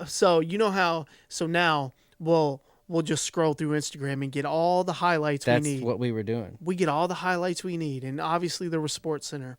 So you know how. So now we'll just scroll through Instagram and get all the highlights we need. That's what we were doing. We get all the highlights we need, and obviously there was SportsCenter,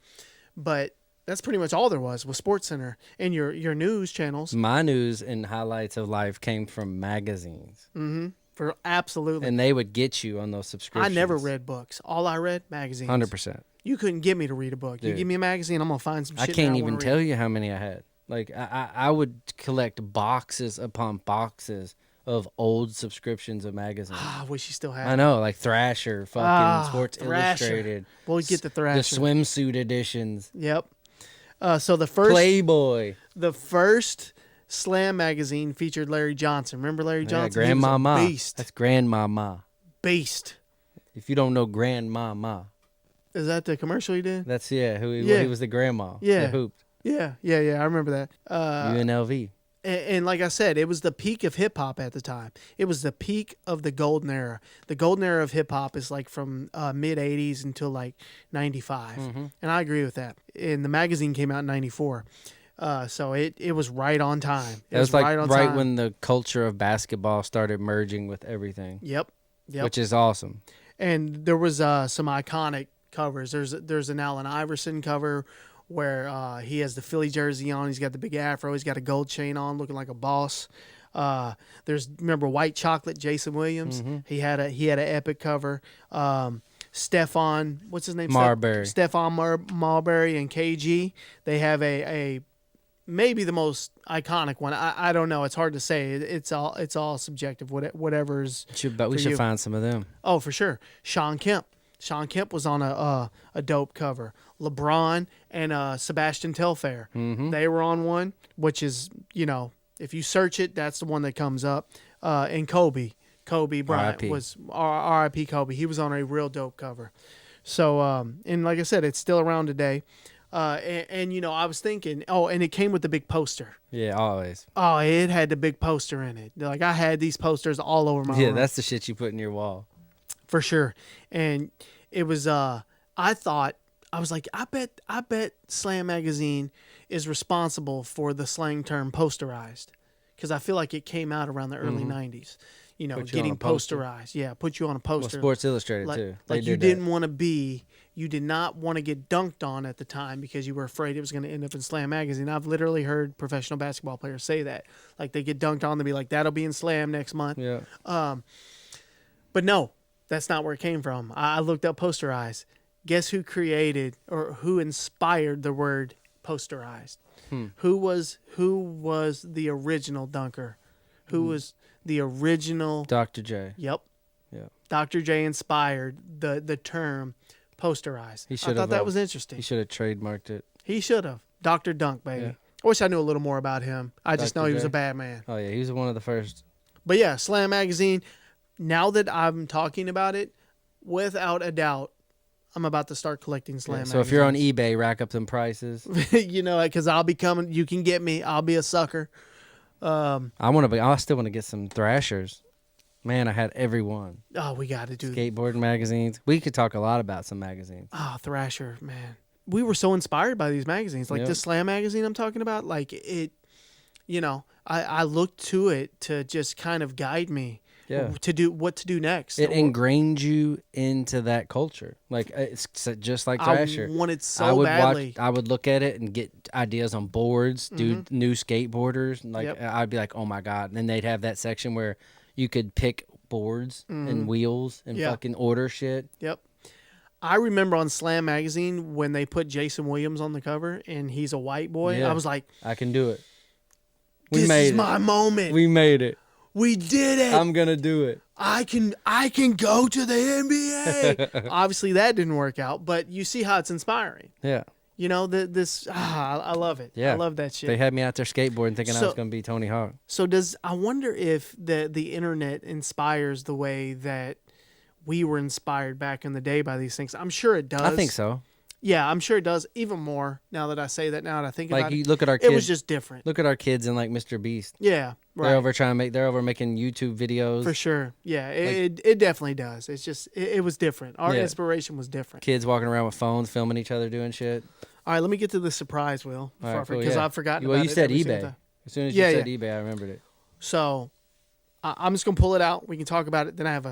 but. That's pretty much all there was SportsCenter and your news channels. My news and highlights of life came from magazines. Mm-hmm. Absolutely. And they would get you on those subscriptions. I never read books. All I read, magazines. 100%. You couldn't get me to read a book. Dude. You give me a magazine, I'm going to find some shit I can't even tell read. you how many I had. Like, I would collect boxes upon boxes of old subscriptions of magazines. I wish you still had I know, like Thrasher, fucking Sports Illustrated. We'll get the Thrasher. The swimsuit editions. Yep. So the first Playboy. The first Slam magazine featured Larry Johnson. Remember Larry Johnson? Yeah, Grandmama. Beast. That's Grandmama. Beast. If you don't know Grandmama. Is that the commercial he did? That's he was the grandma. Yeah. That hooped. Yeah. I remember that. UNLV. And like I said, it was the peak of hip hop at the time. It was the peak of the golden era. The golden era of hip hop is like from mid 80s until like 95. Mm-hmm. And I agree with that. And the magazine came out in 94. So it was right on time. It was like right when the culture of basketball started merging with everything. Yep. Which is awesome. And there was some iconic covers. There's an Allen Iverson cover where he has the Philly jersey on. He's got the big afro. He's got a gold chain on, looking like a boss. Remember White Chocolate, Jason Williams? Mm-hmm. He had an epic cover. Stephon, what's his name? Marbury. Stephon Marbury and KG. They have a maybe the most iconic one. I don't know. It's hard to say. It's all subjective. Whatever's. But we for should you. find some of them. Oh, for sure. Sean Kemp. Sean Kemp was on a dope cover. LeBron and Sebastian Telfair. Mm-hmm. They were on one, which is, if you search it, that's the one that comes up. And Kobe Bryant R.I.P. was R.I.P. Kobe. He was on a real dope cover. So, and like I said, it's still around today. And I was thinking, and it came with the big poster. Yeah, always. Oh, it had the big poster in it. Like, I had these posters all over my room. That's the shit you put in your wall. For sure. And it was, I was like, I bet Slam Magazine is responsible for the slang term posterized. Because I feel like it came out around the early 90s. Getting posterized. Yeah, put you on a poster. Well, Sports Illustrated, like, too. Like you did not want to get dunked on at the time because you were afraid it was going to end up in Slam Magazine. I've literally heard professional basketball players say that. Like, they get dunked on, they'll be like, that'll be in Slam next month. Yeah. But no, that's not where it came from. I looked up posterized. Guess who created or who inspired the word posterized? Who was the original dunker? Who was the original? Dr. J. Yep. Yeah. Dr. J inspired the term posterized. I thought that was interesting. He should have trademarked it. He should have. Dr. Dunk, baby. Yeah. I wish I knew a little more about him. I just know he was a bad man. Oh, yeah. He was one of the first. But yeah, Slam Magazine, now that I'm talking about it, without a doubt, I'm about to start collecting Slam magazines. So if you're on eBay, rack up them prices. Because I'll be coming. You can get me. I'll be a sucker. I still want to get some Thrashers. Man, I had every one. Oh, we got to do skateboarding magazines. We could talk a lot about some magazines. Oh, Thrasher, man. We were so inspired by these magazines. Like this Slam magazine I'm talking about, like it, I looked to it to just kind of guide me to do what to do next. It ingrained you into that culture. Like, it's just like Thrasher. I wanted so badly. I would look at it and get ideas on boards, do new skateboarders. Like, I'd be like, oh my God. And then they'd have that section where you could pick boards and wheels and fucking order shit. Yep. I remember on Slam Magazine when they put Jason Williams on the cover and he's a white boy. Yeah. I was like, I can do it. This is my moment. We made it. We did it. I'm going to do it. I can go to the NBA. Obviously, that didn't work out, but you see how it's inspiring. Yeah. I love it. Yeah. I love that shit. They had me out there skateboarding thinking I was going to be Tony Hawk. So I wonder if the internet inspires the way that we were inspired back in the day by these things. I'm sure it does. I think so. Yeah, I'm sure it does. Even more now that I say that. Now that I think about it, like you look at our kids, it was just different. Look at our kids and like Mr. Beast. Yeah, right. They're over making YouTube videos for sure. Yeah, it definitely does. It's just it was different. Our inspiration was different. Kids walking around with phones, filming each other doing shit. All right, let me get to the surprise, Will, because I've forgotten. Well, about you it said eBay. As soon as you said eBay, I remembered it. So I'm just gonna pull it out. We can talk about it. Then I have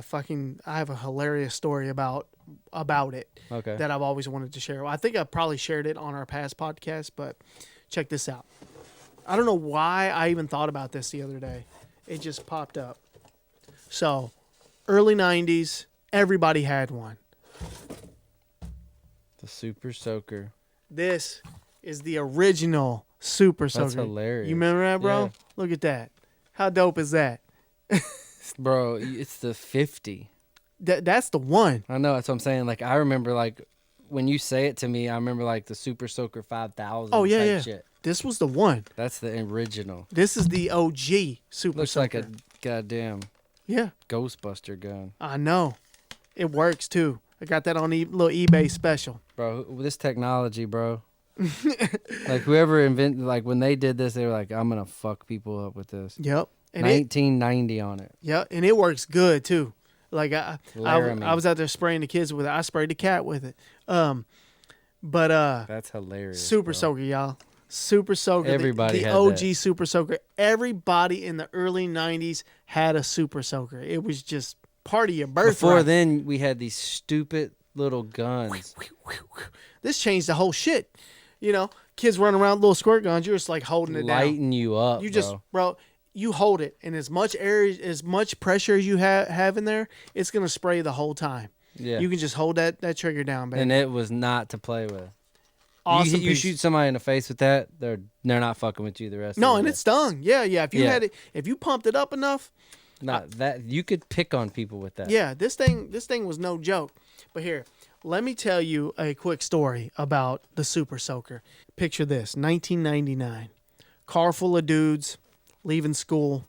a hilarious story about it that I've always wanted to share. I think I probably shared it on our past podcast, but check this out. I don't know why I even thought about this the other day. It just popped up. So, early 90s, everybody had one. The Super Soaker. This is the original Super Soaker. That's hilarious. You remember that, bro? Yeah. Look at that. How dope is that? Bro, it's the 50. That's the one. I know. That's what I'm saying. Like, I remember, like, when you say it to me, I remember, like, the Super Soaker 5000 type shit. This was the one. That's the original. This is the OG Super Looks Soaker. like a goddamn Ghostbuster gun. I know. It works, too. I got that on little eBay special. Bro, this technology, bro. Like, whoever invented, like, when they did this, they were like, I'm going to fuck people up with this. Yep. And 1990 on it. Yep, and it works good, too. Like, I was out there spraying the kids with it. I sprayed the cat with it. That's hilarious. Super Soaker, y'all. Super Soaker. Everybody the had OG that. Super Soaker. Everybody in the early 90s had a Super Soaker. It was just part of your birthright. Before then, we had these stupid little guns. This changed the whole shit. Kids running around with little squirt guns. You're just like holding it down. Lighting you up, bro. You hold it, and as much air, as much pressure as you have in there, it's gonna spray the whole time. Yeah. You can just hold that trigger down, baby. And it was not to play with. Awesome You piece. shoot somebody in the face with that, they're not fucking with you the rest of No, the and day. it stung. Yeah. If you pumped it up enough, Not that you could pick on people with that. yeah, this thing was no joke. But here, let me tell you a quick story about the Super Soaker. Picture this: 1999, car full of dudes leaving school.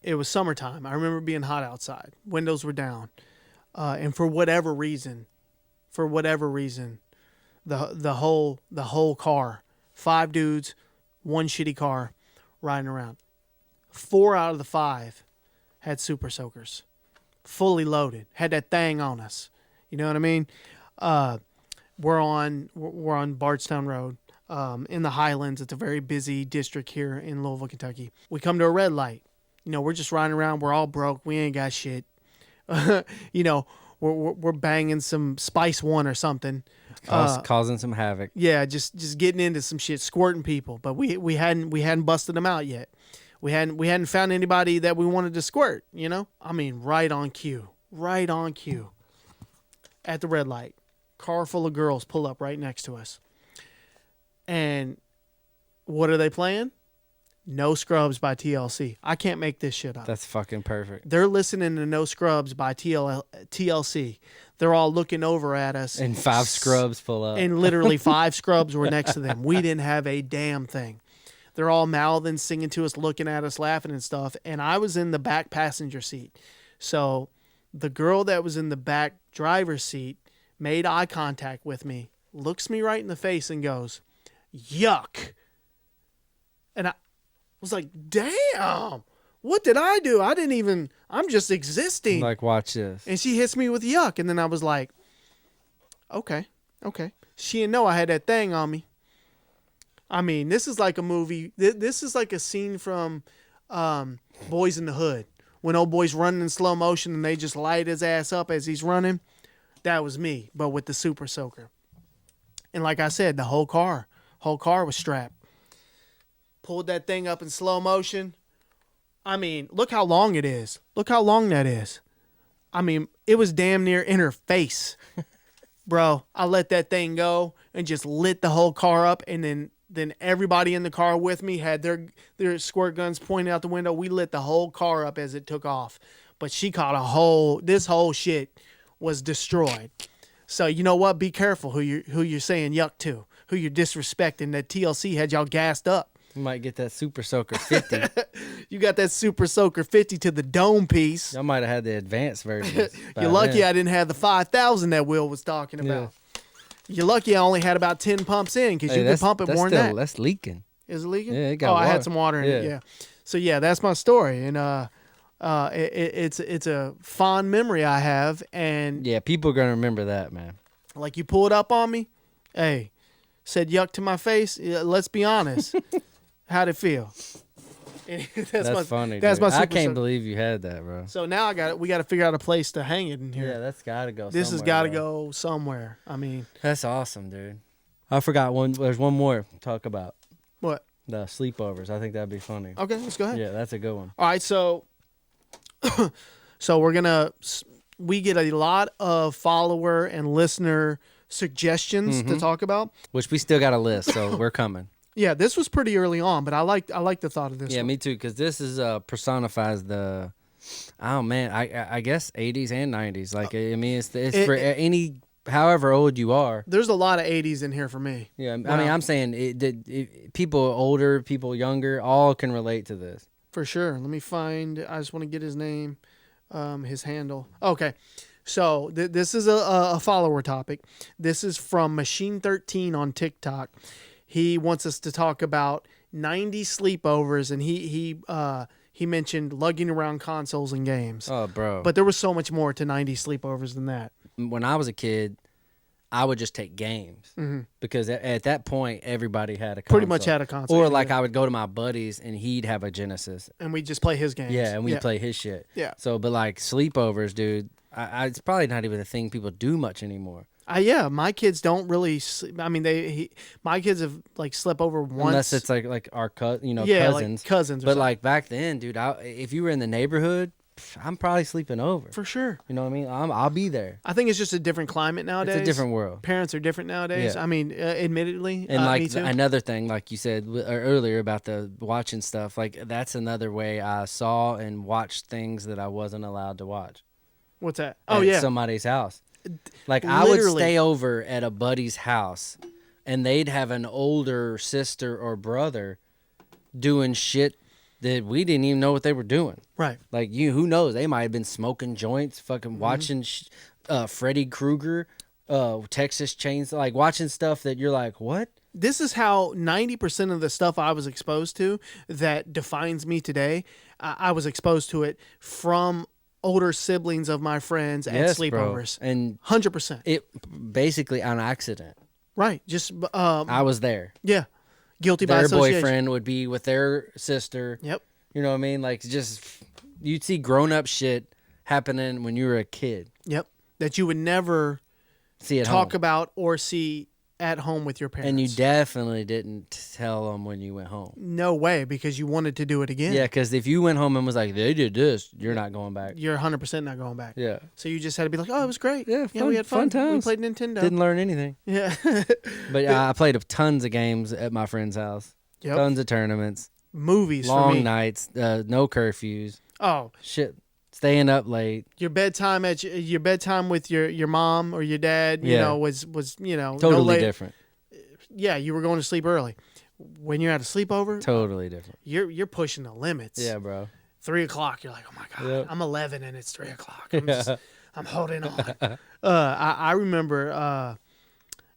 It was summertime. I remember being hot outside. Windows were down, and for whatever reason, the whole car, 5 dudes, one shitty car, riding around. 4 out of the 5 had Super Soakers, fully loaded, had that thing on us. You know what I mean? We're on Bardstown Road, in the Highlands. It's a very busy district here in Louisville, Kentucky. We come to a red light. You know, we're just riding around. We're all broke. We ain't got shit. You know, we're banging some Spice One or something. Causing some havoc. Yeah, just getting into some shit, squirting people. But we hadn't busted them out yet. We hadn't found anybody that we wanted to squirt. You know, I mean, right on cue. At the red light, car full of girls pull up right next to us. And what are they playing? No Scrubs by TLC. I can't make this shit up. That's fucking perfect. They're listening to No Scrubs by TLC. They're all looking over at us. And 5 scrubs pull up. And literally 5 scrubs were next to them. We didn't have a damn thing. They're all mouthing, singing to us, looking at us, laughing and stuff. And I was in the back passenger seat. So the girl that was in the back driver's seat made eye contact with me, looks me right in the face and goes, "Yuck." And I was like, damn, what did I do? I'm just existing. Like, watch this. And she hits me with yuck. And then I was like, okay. She didn't know I had that thing on me. I mean, this is like a movie. This is like a scene from Boys in the Hood. When old boy's running in slow motion and they just light his ass up as he's running. That was me, but with the Super Soaker. And like I said, the whole car was strapped. Pulled that thing up in slow motion. I mean, look how long it is. Look how long that is. I mean, it was damn near in her face. Bro, I let that thing go and just lit the whole car up. And then everybody in the car with me had their squirt guns pointed out the window. We lit the whole car up as it took off. But she caught this whole shit was destroyed. So you know what? Be careful who you're saying yuck to, who you're disrespecting. That TLC had y'all gassed up. You might get that Super Soaker 50. You got that Super Soaker 50 to the dome piece. Y'all might have had the advanced version. You're lucky I didn't have the 5,000 that Will was talking about. Yeah. You're lucky I only had about 10 pumps in because you could pump it more than that. That's leaking. Is it leaking? Yeah, it got water. I had some water in it. Yeah. So yeah, that's my story, and it's a fond memory I have, and yeah, people are gonna remember that, man. Like you pulled up on me, hey, said yuck to my face. Let's be honest. How'd it feel? That's funny. That's dude. my Super I can't Soaker. believe you had that, bro. So now we got to figure out a place to hang it in here. Yeah, that's got to go. This has got to go somewhere. I mean, that's awesome, dude. I forgot one. There's one more to talk about. What? The sleepovers. I think that'd be funny. Okay, let's go ahead. Yeah, that's a good one. All right, so we get a lot of follower and listener suggestions to talk about, which we still got a list, so we're coming. Yeah, this was pretty early on, but I like the thought of this. Yeah, one. me too, because this is personifies the, oh man, I guess 80s and 90s. Like I mean, it's for any however old you are. There's a lot of 80s in here for me. Yeah, I mean, I'm saying people older, people younger, all can relate to this. For sure. Let me find. I just want to get his name, his handle. Okay. So this is a follower topic. This is from Machine13 on TikTok. He wants us to talk about 90s sleepovers, and he mentioned lugging around consoles and games. Oh, bro. But there was so much more to 90s sleepovers than that. When I was a kid, I would just take games because at that point, everybody had a console. Pretty much had a console. Or like I would go to my buddies and he'd have a Genesis. And we'd just play his games. Yeah, and we'd play his shit. Yeah. So, but like sleepovers, dude, it's probably not even a thing people do much anymore. Yeah, my kids don't really. I mean, my kids have like slept over once. Unless it's like our cousins. Like cousins. But like back then, dude, if you were in the neighborhood, I'm probably sleeping over. For sure. You know what I mean? I'll be there. I think it's just a different climate nowadays. It's a different world. Parents are different nowadays. Yeah. I mean, admittedly, And me too. another thing, like you said earlier about the watching stuff, like that's another way I saw and watched things that I wasn't allowed to watch. What's that? Oh, At yeah. somebody's house. Like I would Literally. stay over at a buddy's house, and they'd have an older sister or brother doing shit that we didn't even know what they were doing. Right. Like who knows? They might have been smoking joints, fucking watching Freddy Krueger, Texas Chainsaw, like watching stuff that you're like, what? This is how 90% of the stuff I was exposed to that defines me today, I was exposed to it from older siblings of my friends at Yes, sleepovers. bro. And 100%. it basically on accident. Right. Just, I was there. yeah. Guilty by Their association. boyfriend would be with their sister. Yep. You know what I mean? Like just you'd see grown up shit happening when you were a kid. Yep. That you would never See at talk home. about or see at home with your parents. And you definitely didn't tell them when you went home. No way, because you wanted to do it again. Yeah, because if you went home and was like, they did this, you're not going back. You're 100% not going back. Yeah. So you just had to be like, oh, it was great. Yeah, we had fun. fun times. We played Nintendo. Didn't learn anything. Yeah. But I played tons of games at my friend's house. Yep. Tons of tournaments. Movies for Long me. nights. No curfews. Oh, Shit. Staying up late. your bedtime with your mom or your dad, you Yeah. know, was no Totally later. different. Yeah, you were going to sleep early. When you're at a sleepover, Totally different. you're pushing the limits. Yeah, bro. 3:00, you're like, oh my god, Yep. I'm 11 and it's 3:00. I'm holding on.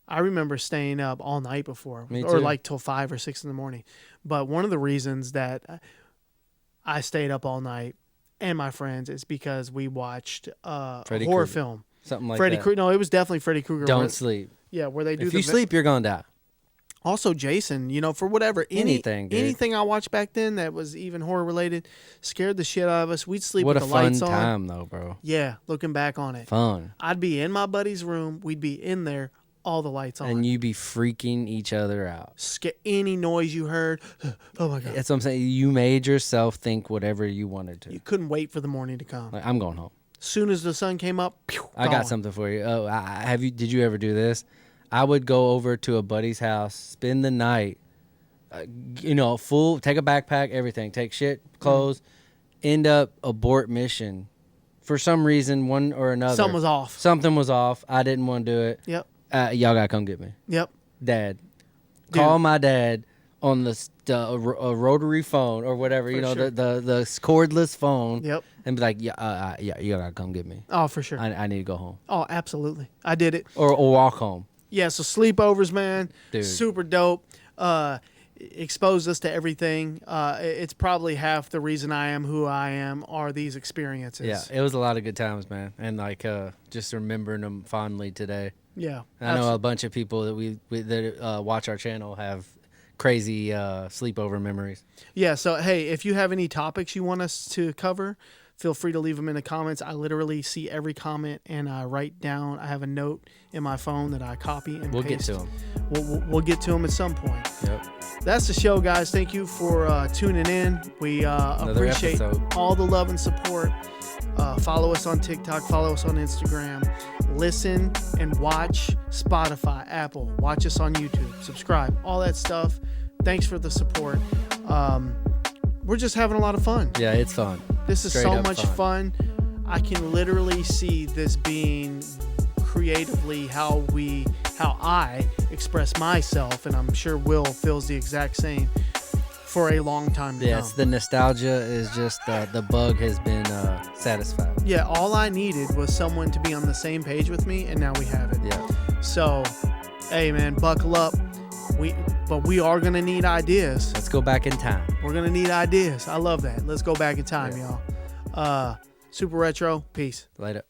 I remember staying up all night before, Me or too. like till 5 or 6 in the morning. But one of the reasons that I stayed up all night and my friends is because we watched a Freddy horror Krueger. film. Something like Freddy that. Krueger. No, it was definitely Freddy Krueger. Don't sleep. Yeah, where they do If you sleep, you're going to die. Also, Jason, for whatever Anything, dude. anything I watched back then that was even horror related scared the shit out of us. We'd sleep What with a the fun lights on. time, though, bro. Yeah, looking back on it, Fun. I'd be in my buddy's room. We'd be in there, all the lights on. And you be freaking each other out. Any noise you heard, oh my god, That's what I'm saying. You made yourself think whatever you wanted to. you couldn't wait for the morning to come. Like, I'm going home. Soon as the sun came up, pew, I gone. got something for you. Oh, did you ever do this? I would go over to a buddy's house, spend the night, full, take a backpack, everything, take shit, clothes, end up abort mission. For some reason, one or another. Something was off. Something was off. I didn't want to do it. Yep. Y'all got to come get me. Yep. Dad. Dude. Call my dad on a rotary phone or whatever, For sure. the cordless phone. Yep. And be like, yeah, you got to come get me. Oh, for sure. I need to go home. Oh, absolutely. I did it. Or walk home. Yeah, so sleepovers, man, Dude. super dope. Exposed us to everything. It's probably half the reason I am who I am are these experiences. Yeah, it was a lot of good times, man. And just remembering them fondly today. Yeah. I know a bunch of people that watch our channel have crazy sleepover memories. Yeah, so hey, if you have any topics you want us to cover, feel free to leave them in the comments. I literally see every comment and I write down. I have a note in my phone that I copy and We'll paste. get to them. We'll get to them at some point. Yep. That's the show, guys. Thank you for tuning in. We appreciate episode. all the love and support. Follow us on TikTok. Follow us on Instagram. Listen and watch Spotify, Apple. Watch us on YouTube. Subscribe. All that stuff. Thanks for the support. We're just having a lot of fun. Yeah, it's fun. This is Straight so up much fun. I can literally see this being creatively how I express myself, and I'm sure Will feels the exact same for a long time to Yes, come. the nostalgia is just the bug has been satisfied. Yeah, all I needed was someone to be on the same page with me, and now we have it. Yeah. So, hey man, buckle up. But we are gonna need ideas. Let's go back in time. We're gonna need ideas. I love that. Let's go back in time, y'all. Super Retro. Peace. Later.